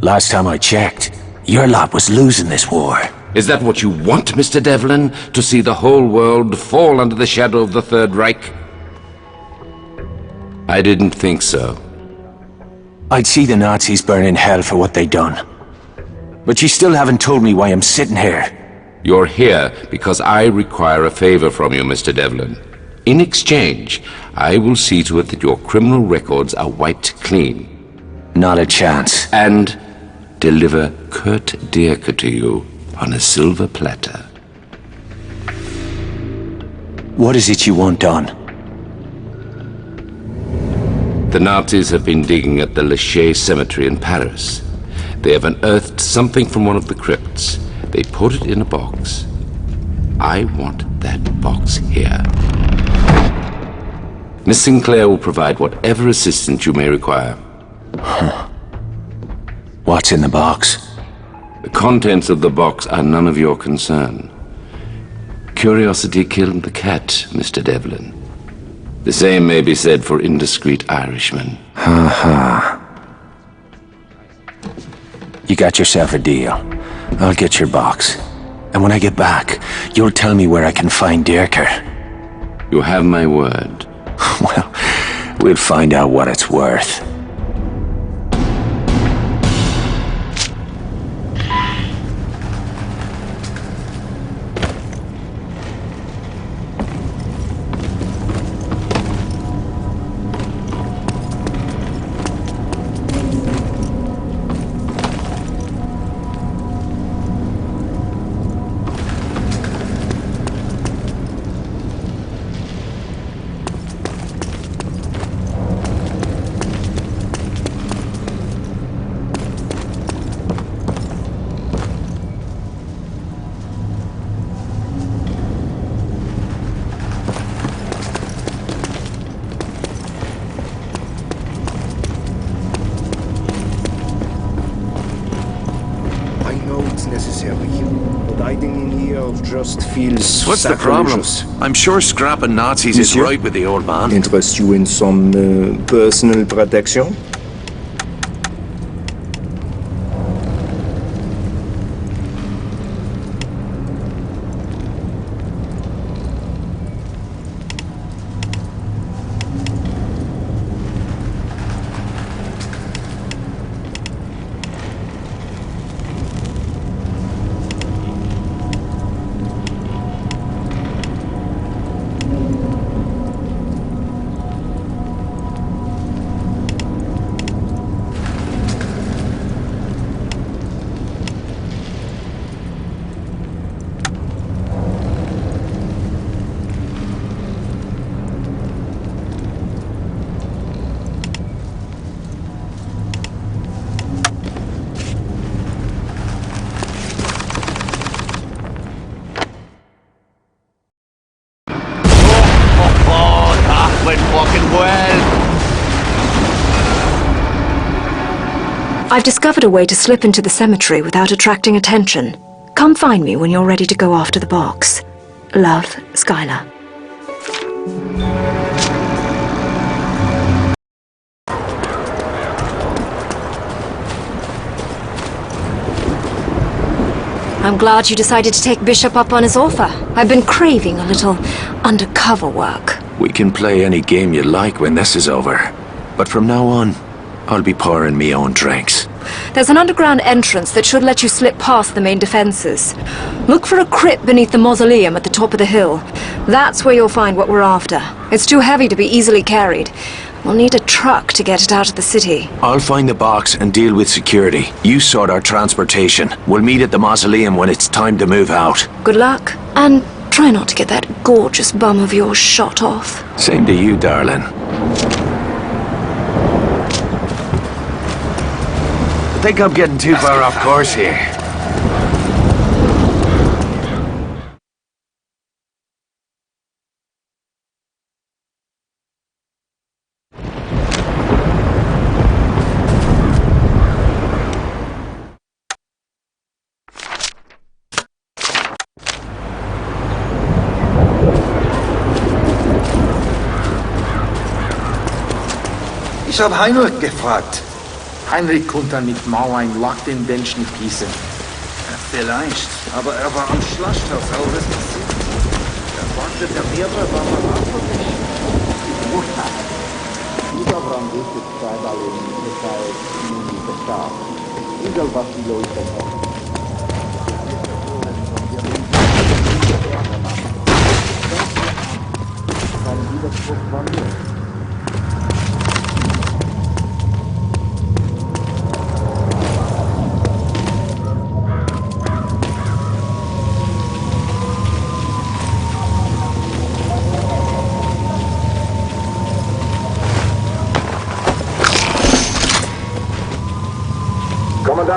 Last time I checked, your lot was losing this war. Is that what you want, Mr. Devlin? To see the whole world fall under the shadow of the Third Reich? I didn't think so. I'd see the Nazis burn in hell for what they done. But you still haven't told me why I'm sitting here. You're here because I require a favor from you, Mr. Devlin. In exchange, I will see to it that your criminal records are wiped clean. Not a chance. And deliver Kurt Dierker to you on a silver platter. What is it you want done? The Nazis have been digging at the Legio cemetery in Paris. They have unearthed something from one of the crypts. They put it in a box. I want that box here. Miss Sinclair will provide whatever assistance you may require. Huh. What's in the box? The contents of the box are none of your concern. Curiosity killed the cat, Mr. Devlin. The same may be said for indiscreet Irishmen. Ha. You got yourself a deal. I'll get your box. And when I get back, you'll tell me where I can find Dierker. You have my word. Well, we'll find out what it's worth. What's the problem? I'm sure scrapping Nazis is right with the old man. Interest you in some personal protection? I've discovered a way to slip into the cemetery without attracting attention. Come find me when you're ready to go after the box. Love, Skylar. I'm glad you decided to take Bishop up on his offer. I've been craving a little undercover work. We can play any game you like when this is over. But from now on, I'll be pouring me own drinks. There's an underground entrance that should let you slip past the main defenses. Look for a crypt beneath the mausoleum at the top of the hill. That's where you'll find what we're after. It's too heavy to be easily carried. We'll need a truck to get it out of the city. I'll find the box and deal with security. You sort our transportation. We'll meet at the mausoleum when it's time to move out. Good luck. And try not to get that gorgeous bum of yours shot off. Same to you, darling. I think I'm getting too far off course here. Ich hab Heinrich gefragt. Heinrich konnte mit Mauern Lock den Bench nicht gießen. Vielleicht, aber er war am Schlachthaus, auch das passiert. Der Warte der Meere war mal abhängig. Dieser Brand ist jetzt zweimal im Detail nun verstarb. Egal was die Leute machen.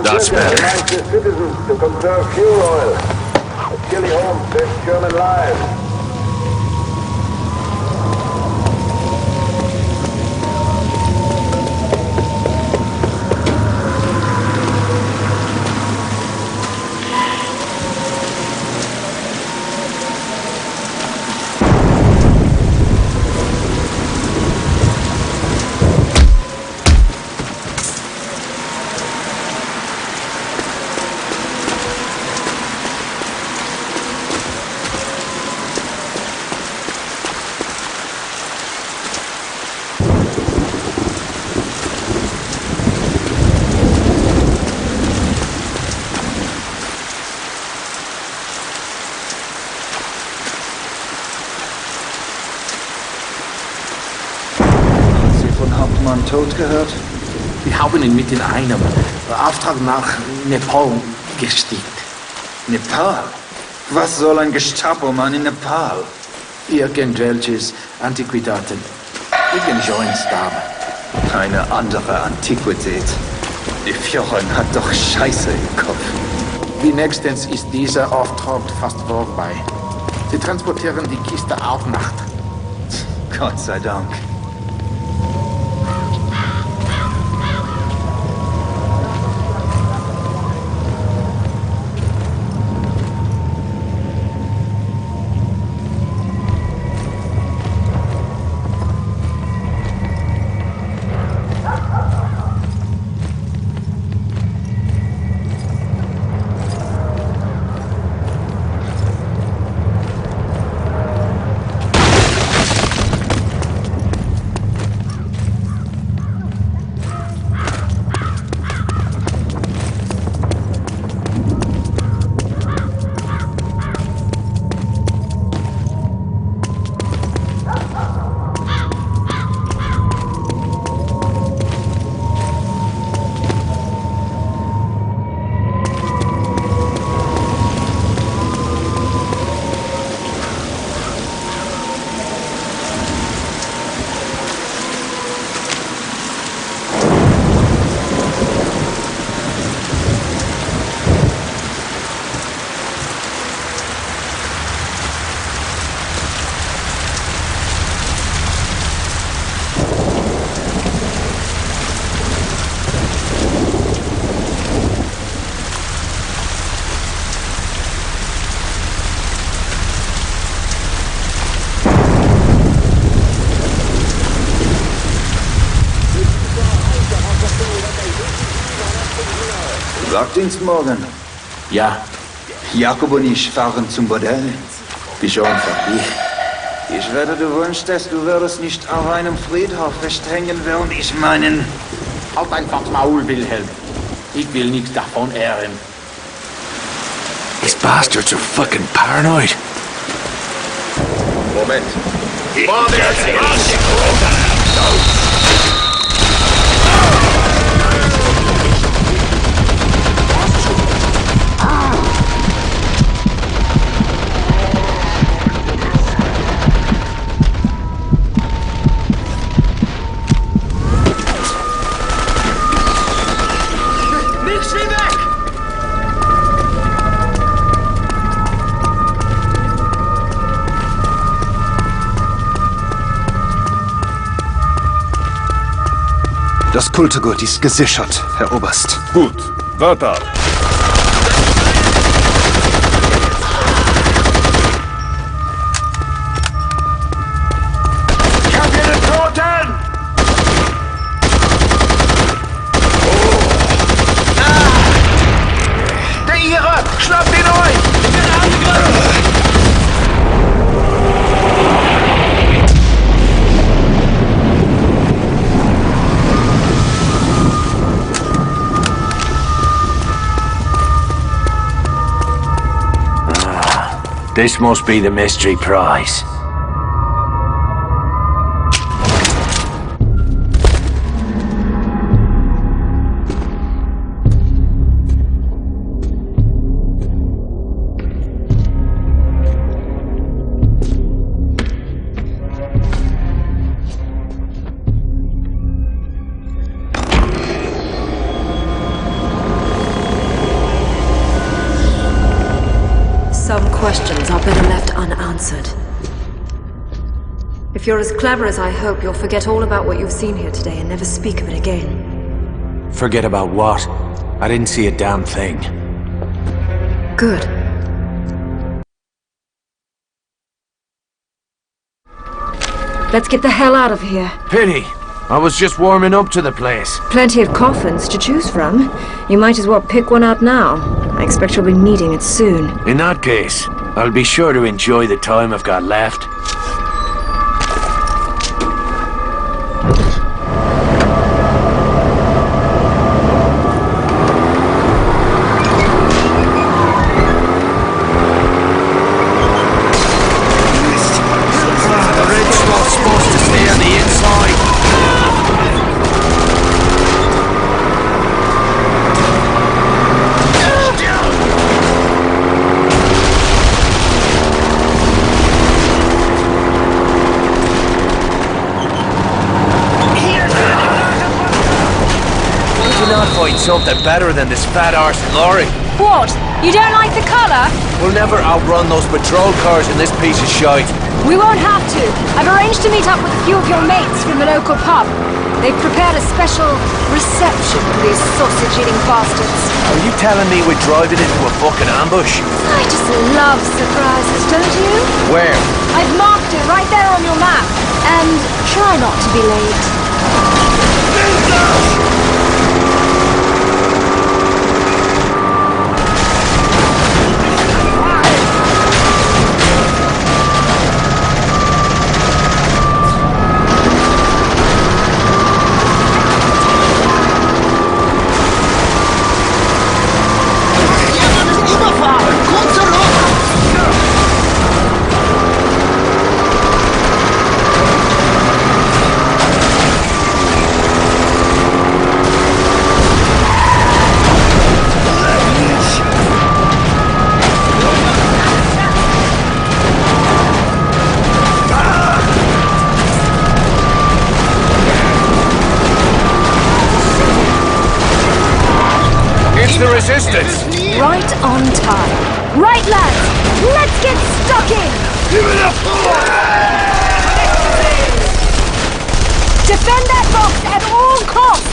That's better. Reminds the citizens to conserve fuel oil. Chili Holmes says German lives. Tot gehört? Wir haben ihn mit in einem Auftrag nach Nepal geschickt. Nepal? Was soll ein Gestapo-Mann in Nepal? Irgendwelches Antiquitäten. Joints-Dame. Eine andere Antiquität. Die Führerin hat doch Scheiße im Kopf. Wie nächstens ist dieser Auftrag fast vorbei. Sie transportieren die Kiste auch nach. Gott sei Dank. Wagdienst morgen? Ja. Jakob und ich fahren zum Bordell. Wie schon fertig. Ich werde, du wünschst, du würdest nicht auf einem Friedhof festhängen, während ich meinen... Halt einfach Maul, Wilhelm. Ich will nichts davon ehren. These bastards are fucking paranoid. Moment. Das Kultegut ist gesichert, Herr Oberst. Gut, warte ab. Ich hab hier den Toten! Der Ihre! Schnappt ihn euch! Ich bin angegriffen! This must be the mystery prize. questions are better left unanswered. If you're as clever as I hope, you'll forget all about what you've seen here today and never speak of it again. Forget about what? I didn't see a damn thing. Good. Let's get the hell out of here. Pity. I was just warming up to the place. Plenty of coffins to choose from. You might as well pick one out now. I expect you'll be needing it soon. In that case, I'll be sure to enjoy the time I've got left. Something better than this fat arse lorry. What? You don't like the colour? We'll never outrun those patrol cars in this piece of shite. We won't have to. I've arranged to meet up with a few of your mates from the local pub. They've prepared a special reception for these sausage-eating bastards. Are you telling me we're driving into a fucking ambush? I just love surprises, don't you? Where? I've marked it right there on your map. And try not to be late. The resistance! Right on time. Right, lads! Let's get stuck in! Give it up! Defend that box at all costs!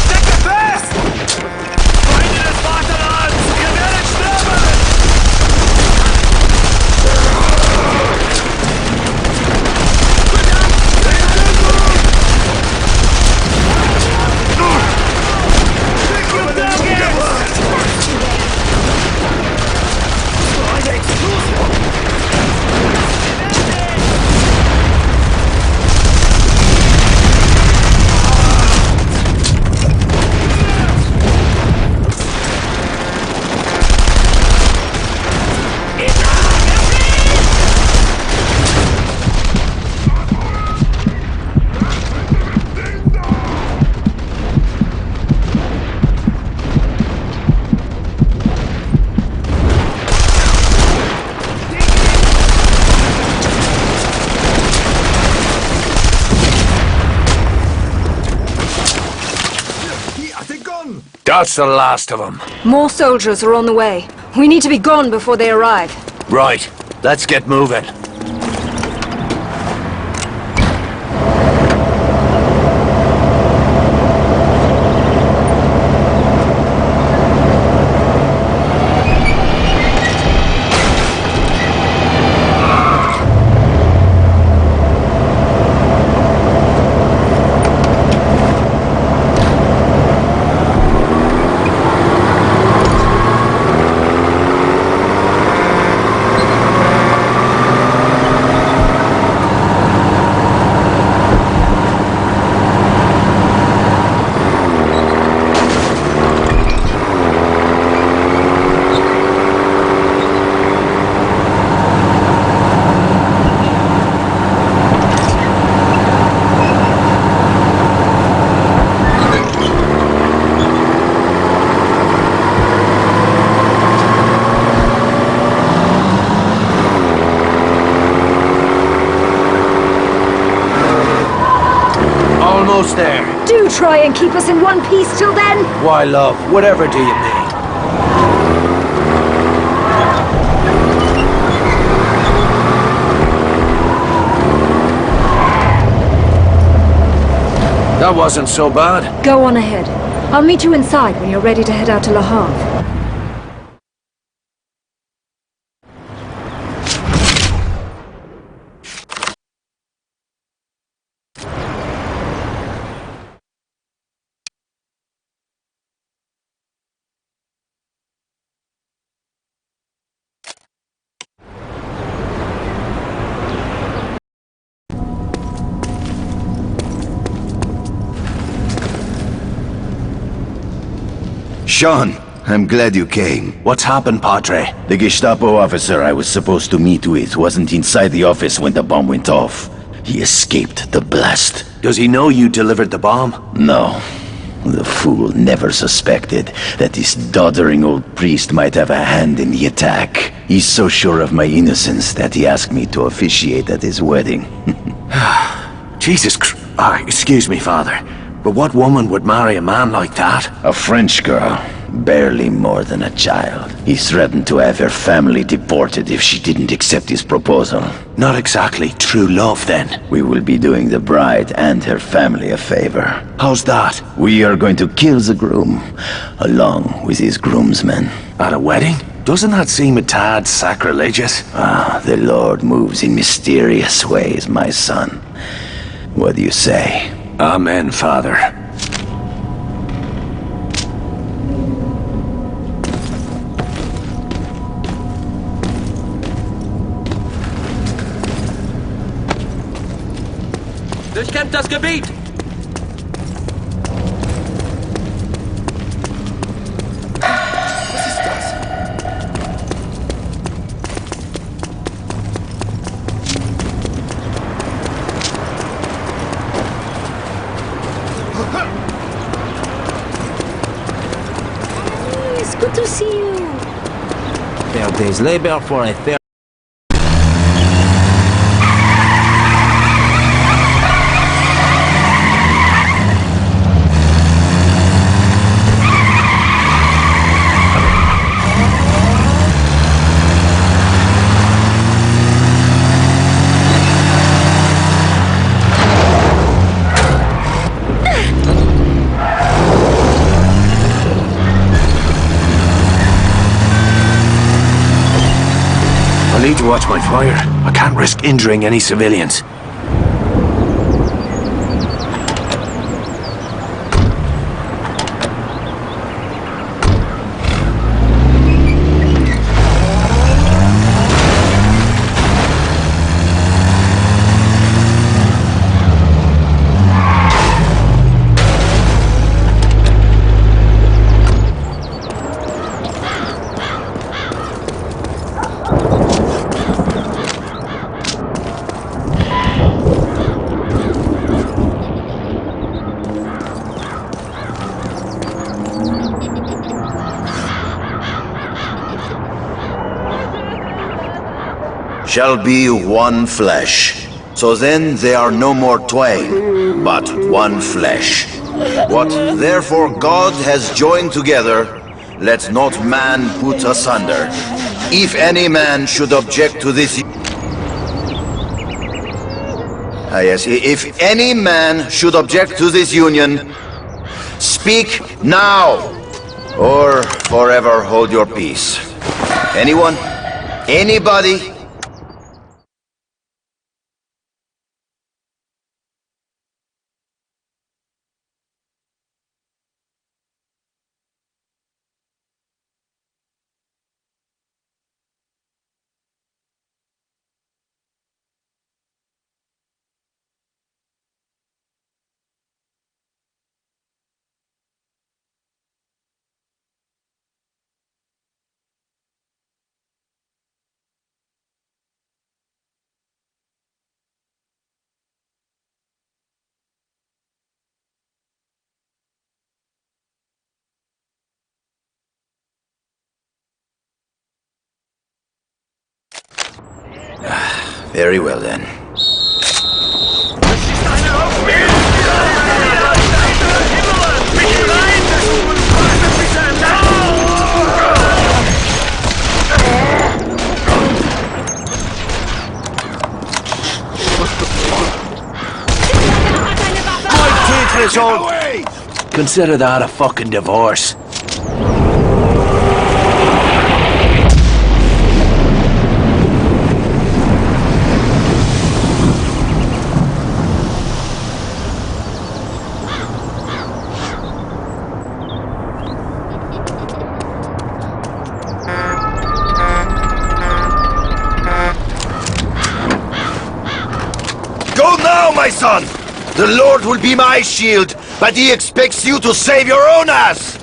Stecke fest! Freunde des Vaterlands! Ihr werdet sterben! That's the last of them. More soldiers are on the way. We need to be gone before they arrive. Right. Let's get moving. Almost there. Do try and keep us in one piece till then. Why, love, whatever do you mean? That wasn't so bad. Go on ahead. I'll meet you inside when you're ready to head out to Le Havre. Sean, I'm glad you came. What's happened, Padre? The Gestapo officer I was supposed to meet with wasn't inside the office when the bomb went off. He escaped the blast. Does he know you delivered the bomb? No. The fool never suspected that this doddering old priest might have a hand in the attack. He's so sure of my innocence that he asked me to officiate at his wedding. Jesus Christ. Excuse me, Father. But what woman would marry a man like that? A French girl. Barely more than a child. He threatened to have her family deported if she didn't accept his proposal. Not exactly true love, then. We will be doing the bride and her family a favor. How's that? We are going to kill the groom, along with his groomsmen. At a wedding? Doesn't that seem a tad sacrilegious? Ah, the Lord moves in mysterious ways, my son. What do you say? Amen, Father. Durchkämmt das Gebiet! It's good to see you. Fair day's labor for a fair... I need to watch my fire. I can't risk injuring any civilians. Shall be one flesh. So then they are no more twain, but one flesh. What therefore God has joined together, let not man put asunder. If any man should object to this... yes, if any man should object to this union, speak now, or forever hold your peace. Anyone? Anybody? Very well then. so... Consider that a fucking divorce. Go now, my son! The Lord will be my shield, but he expects you to save your own ass!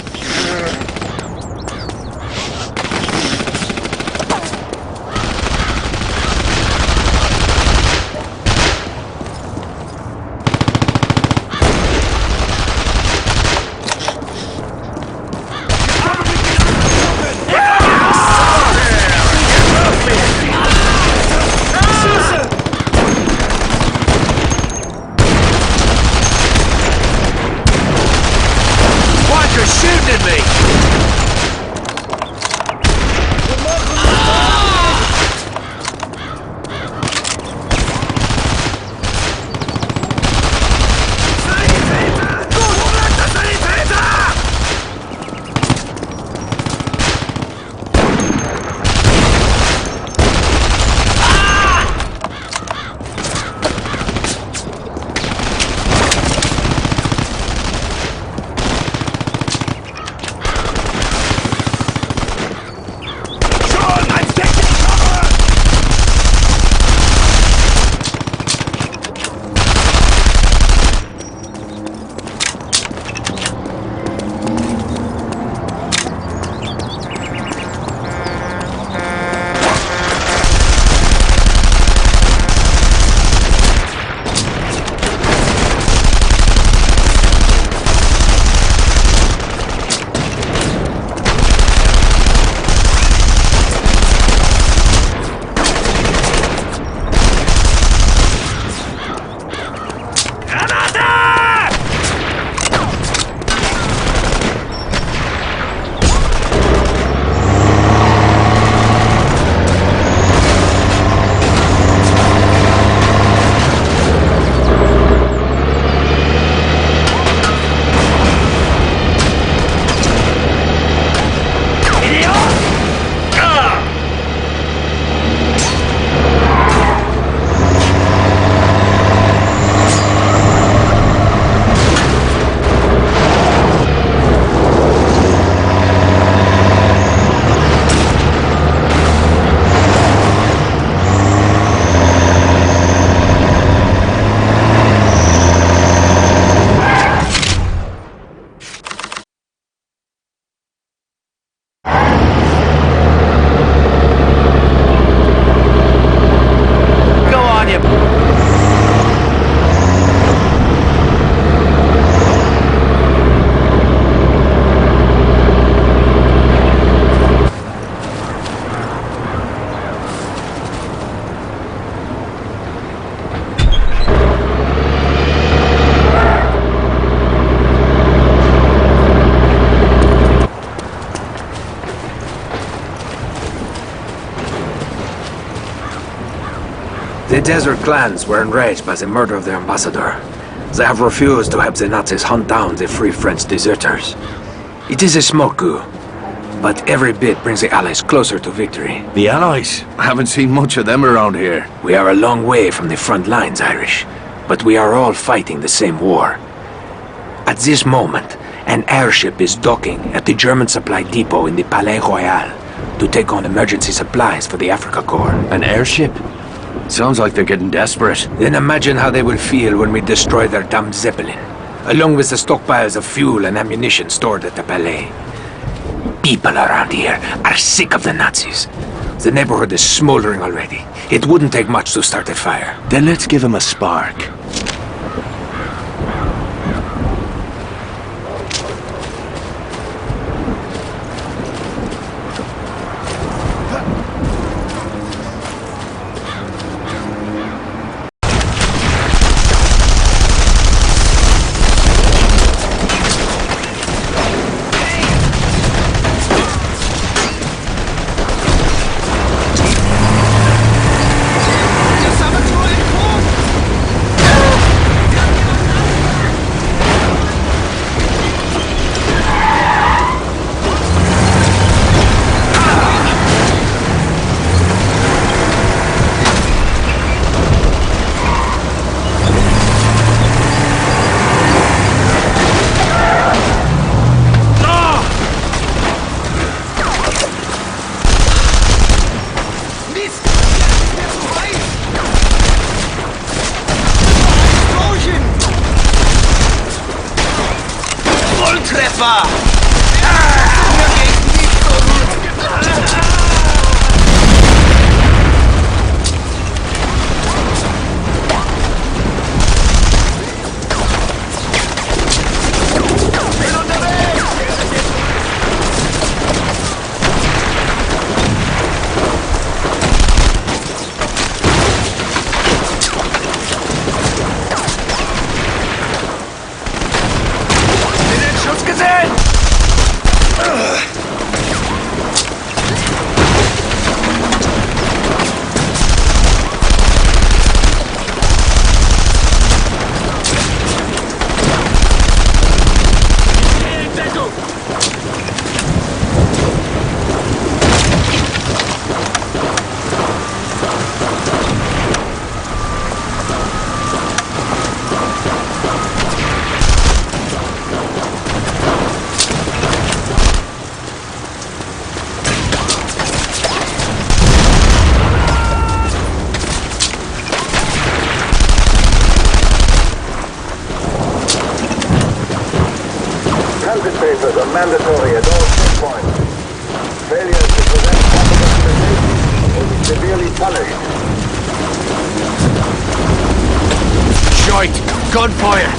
The desert clans were enraged by the murder of their ambassador. They have refused to help the Nazis hunt down the Free French deserters. It is a small coup, but every bit brings the Allies closer to victory. The Allies? I haven't seen much of them around here. We are a long way from the front lines, Irish, but we are all fighting the same war. At this moment, an airship is docking at the German supply depot in the Palais Royal to take on emergency supplies for the Africa Corps. An airship? Sounds like they're getting desperate. Then imagine how they will feel when we destroy their damn Zeppelin, along with the stockpiles of fuel and ammunition stored at the Palais. People around here are sick of the Nazis. The neighborhood is smoldering already. It wouldn't take much to start a fire. Then let's give them a spark. Treffer! Transit papers are mandatory at all checkpoints. Failure to present competent documentation will be severely punished. Shite! Gunfire!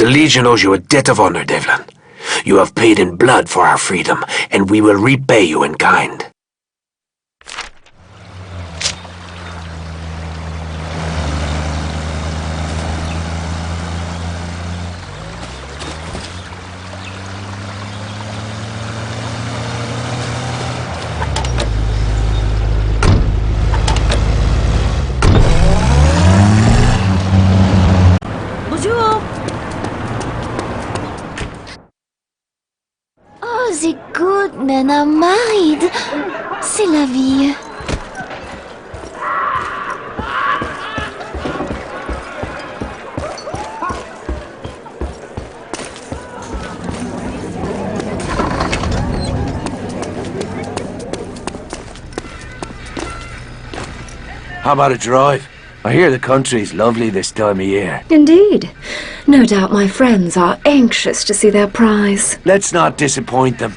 The Legion owes you a debt of honor, Devlin. You have paid in blood for our freedom, and we will repay you in kind. Oh, the good men are married. C'est la vie. How about a drive? I hear the country's lovely this time of year. Indeed. No doubt my friends are anxious to see their prize. Let's not disappoint them.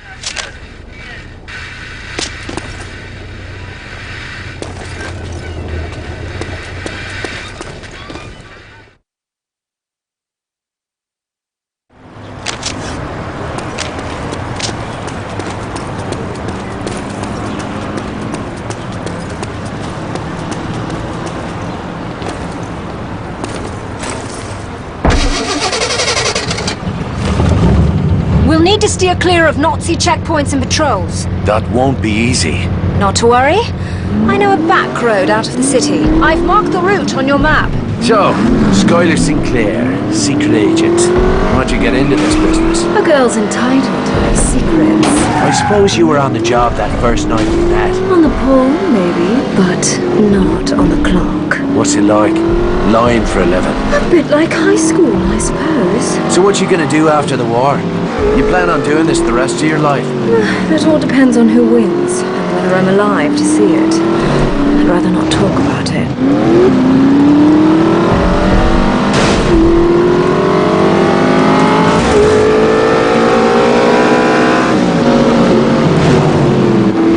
We'll need to steer clear of Nazi checkpoints and patrols. That won't be easy. Not to worry. I know a back road out of the city. I've marked the route on your map. So, Skylar Sinclair, secret agent. How'd you get into this business? A girl's entitled to her secrets. I suppose you were on the job that first night we met. On the pole, maybe, but not on the clock. What's it like? Lying for a living? A bit like high school, I suppose. So what you gonna do after the war? You plan on doing this the rest of your life? That all depends on who wins, and whether I'm alive to see it. I'd rather not talk about it.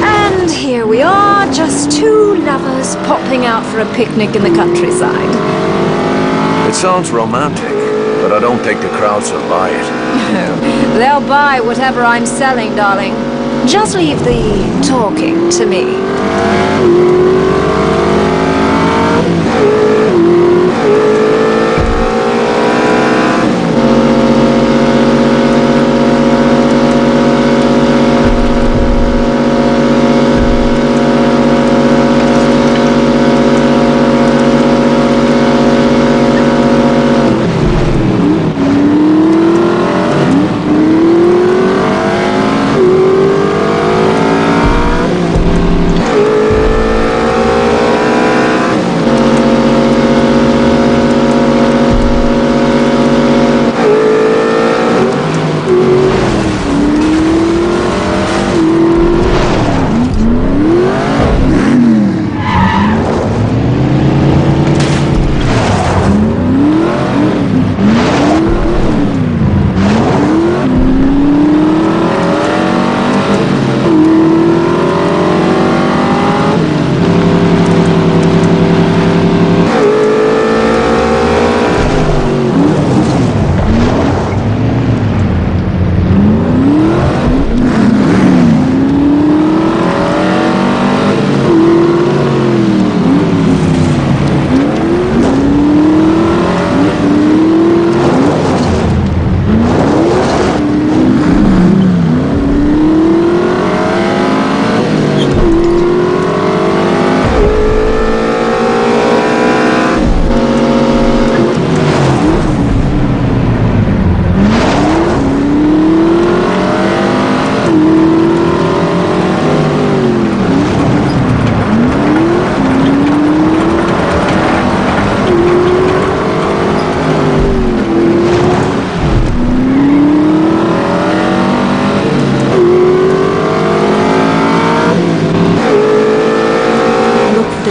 And here we are, just two lovers popping out for a picnic in the countryside. It sounds romantic, but I don't think the crowds will buy it. They'll buy whatever I'm selling, darling. Just leave the talking to me.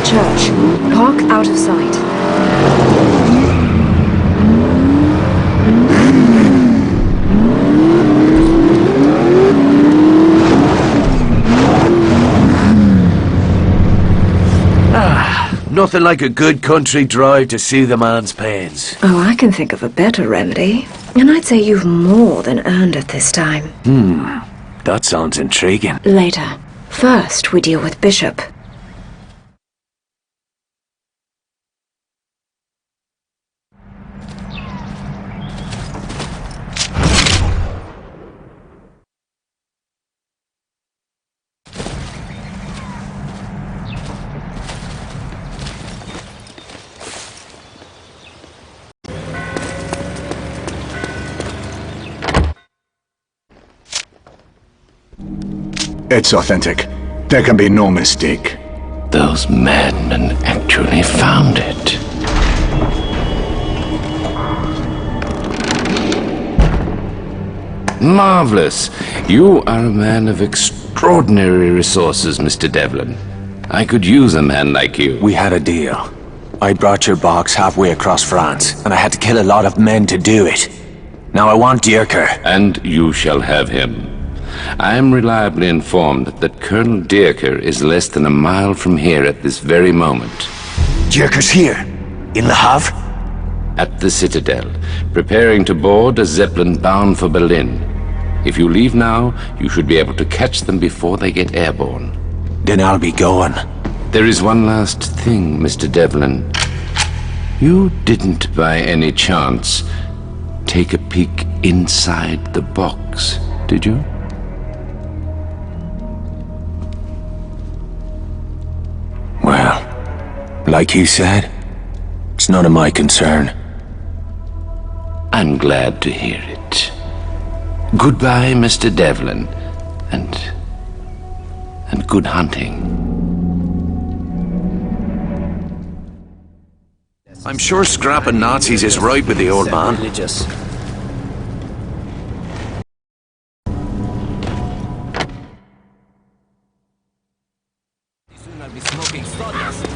Church. Park out of sight. Nothing like a good country drive to see the man's pains. Oh, I can think of a better remedy. And I'd say you've more than earned it this time. That sounds intriguing. Later. First, we deal with Bishop. It's authentic. There can be no mistake. Those madmen actually found it. Marvelous. You are a man of extraordinary resources, Mr. Devlin. I could use a man like you. We had a deal. I brought your box halfway across France, and I had to kill a lot of men to do it. Now I want Dierker. And you shall have him. I am reliably informed that Colonel Dierker is less than a mile from here at this very moment. Dierker's here? In Le Havre? At the Citadel, preparing to board a Zeppelin bound for Berlin. If you leave now, you should be able to catch them before they get airborne. Then I'll be going. There is one last thing, Mr. Devlin. You didn't, by any chance, take a peek inside the box, did you? Well, like he said, it's none of my concern. I'm glad to hear it. Goodbye, Mr. Devlin, and good hunting. I'm sure scrapping Nazis is right with the old man.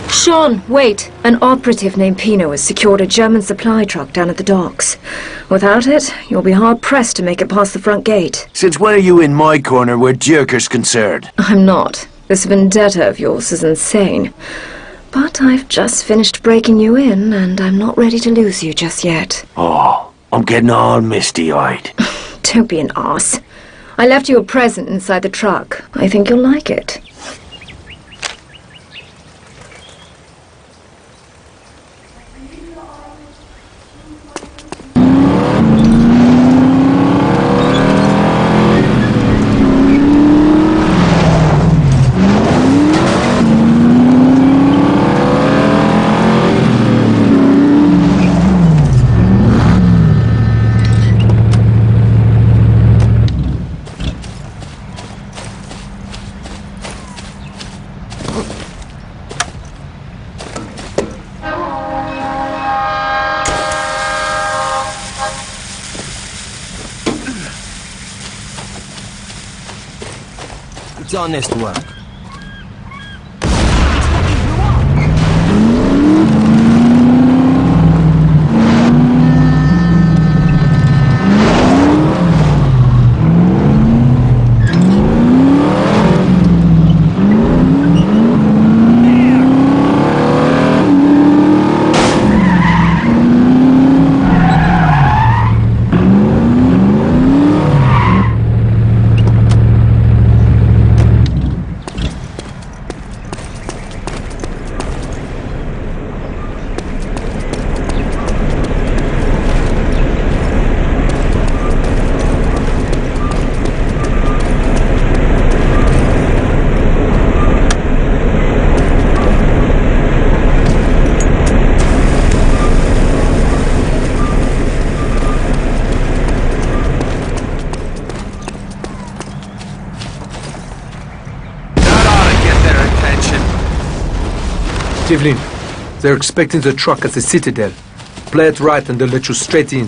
Sean, wait. An operative named Pino has secured a German supply truck down at the docks. Without it, you'll be hard-pressed to make it past the front gate. Since when are you in my corner where Dierker's concerned? I'm not. This vendetta of yours is insane. But I've just finished breaking you in, and I'm not ready to lose you just yet. Oh, I'm getting all misty-eyed. Don't be an arse. I left you a present inside the truck. I think you'll like it. It's honest work. Devlin, they're expecting the truck at the Citadel. Play it right and they'll let you straight in.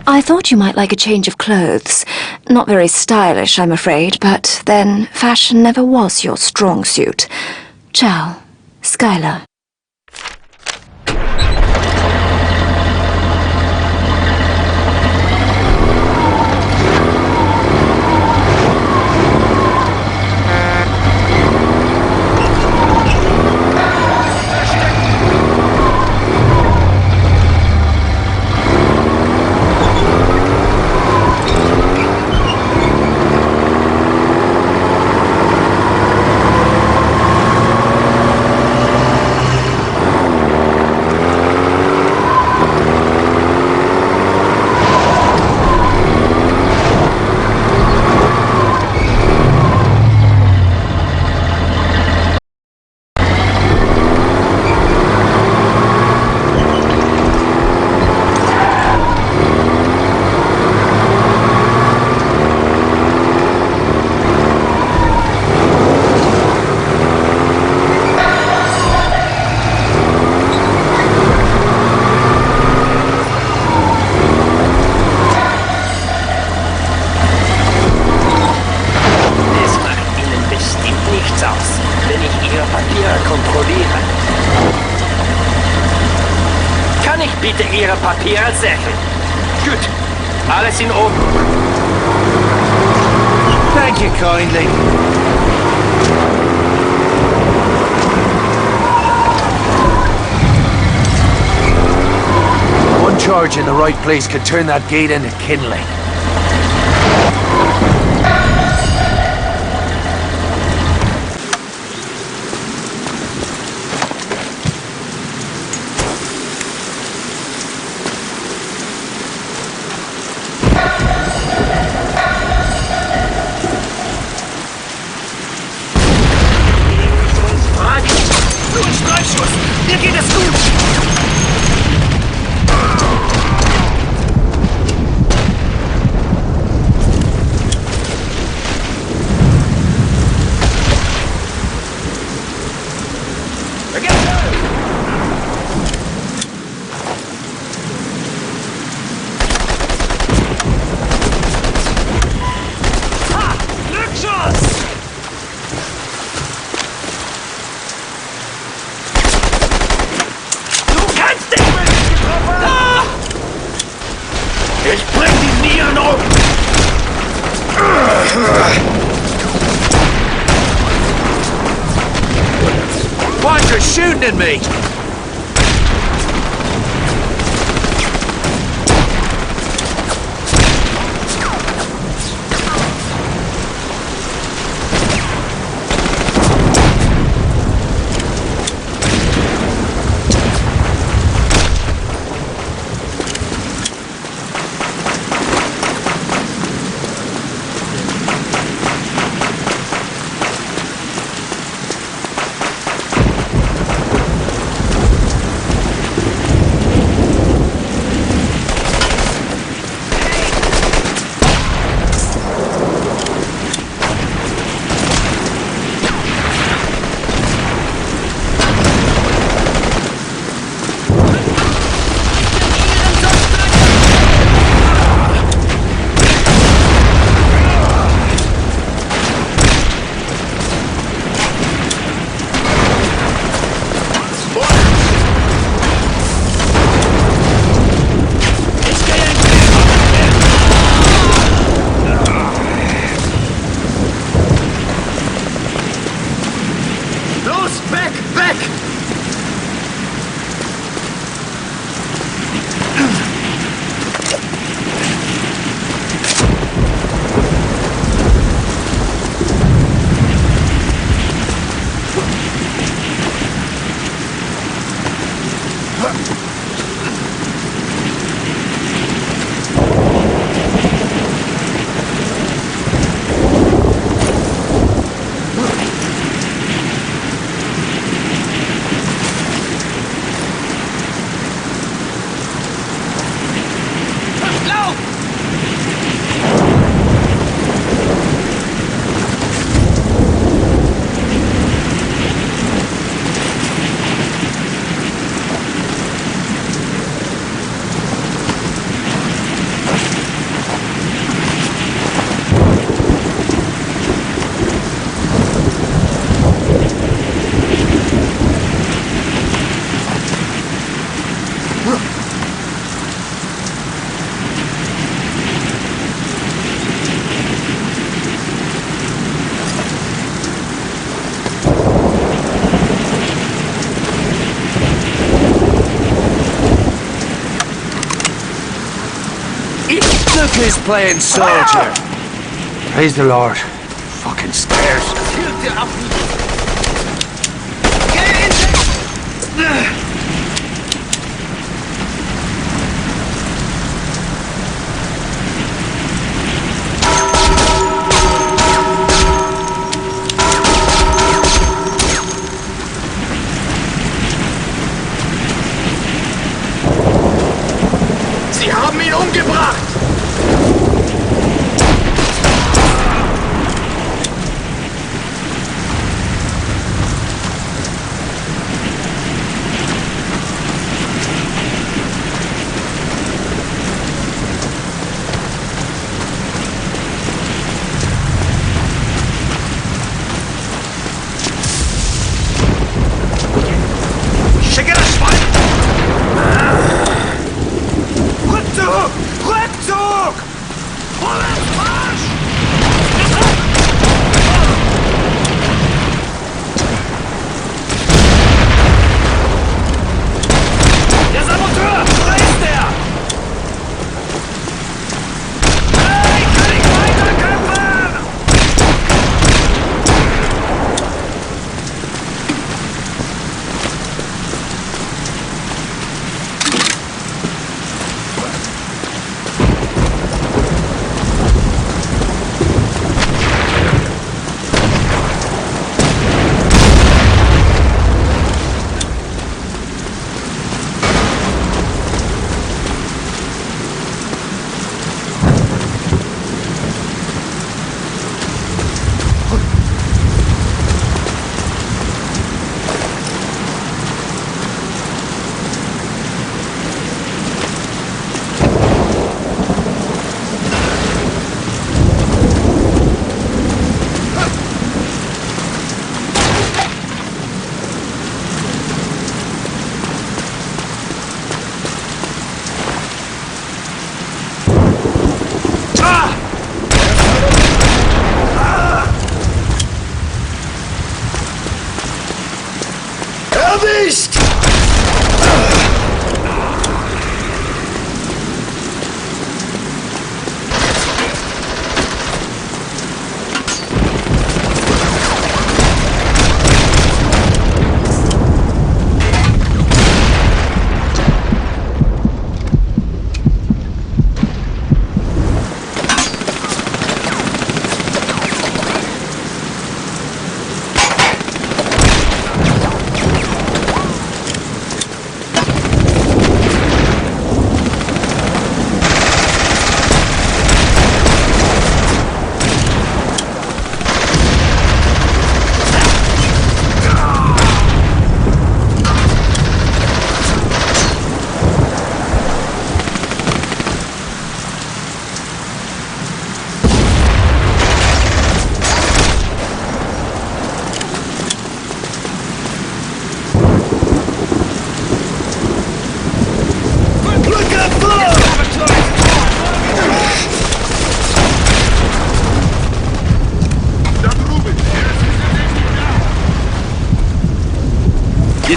I thought you might like a change of clothes. Not very stylish, I'm afraid, but then fashion never was your strong suit. Ciao, Skylar. Kann ich Ihre Papiere kontrollieren? Kann ich bitte Ihre Papiere sehen? Gut, alles in Ordnung. Thank you kindly. One charge in the right place could turn that gate into kindling. Mir geht es gut! Ich bring die Nieren um! Why are you shooting at me? Look who's playing soldier. Praise the Lord. Fucking scared. Sie haben ihn umgebracht!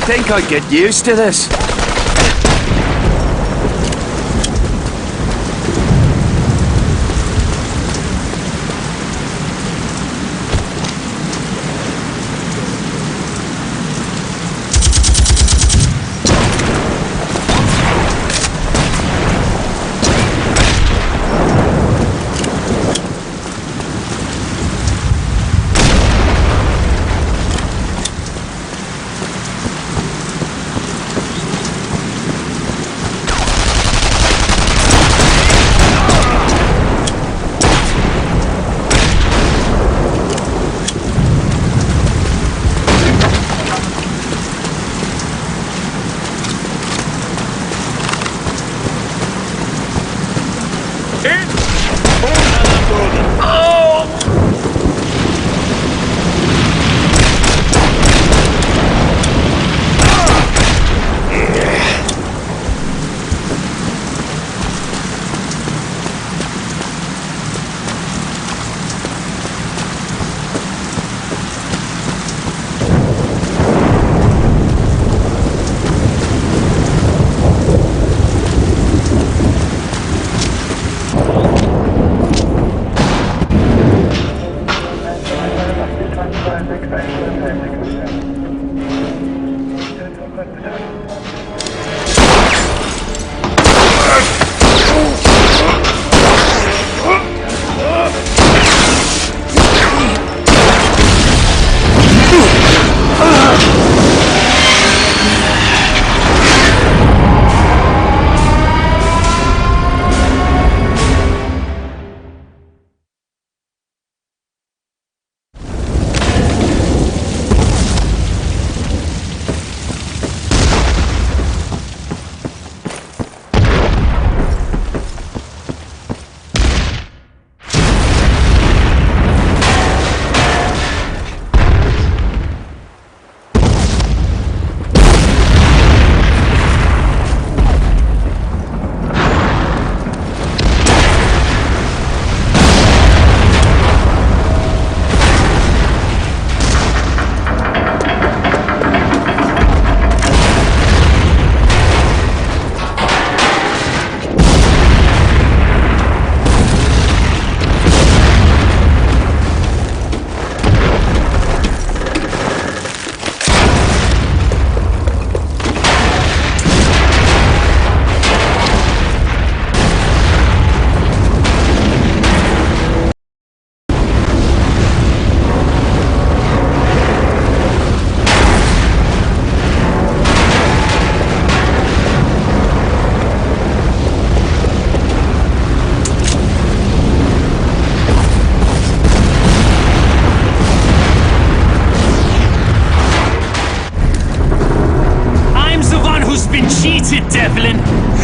think I'd get used to this?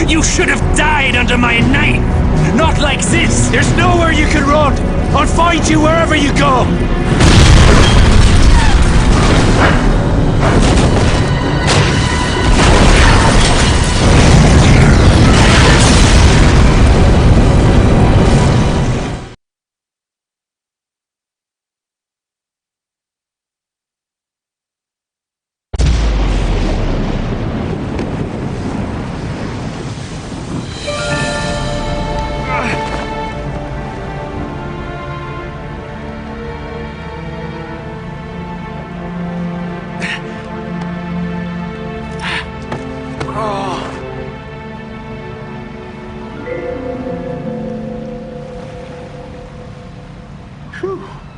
You should have died under my knife! Not like this! There's nowhere you can run! I'll find you wherever you go! Whew.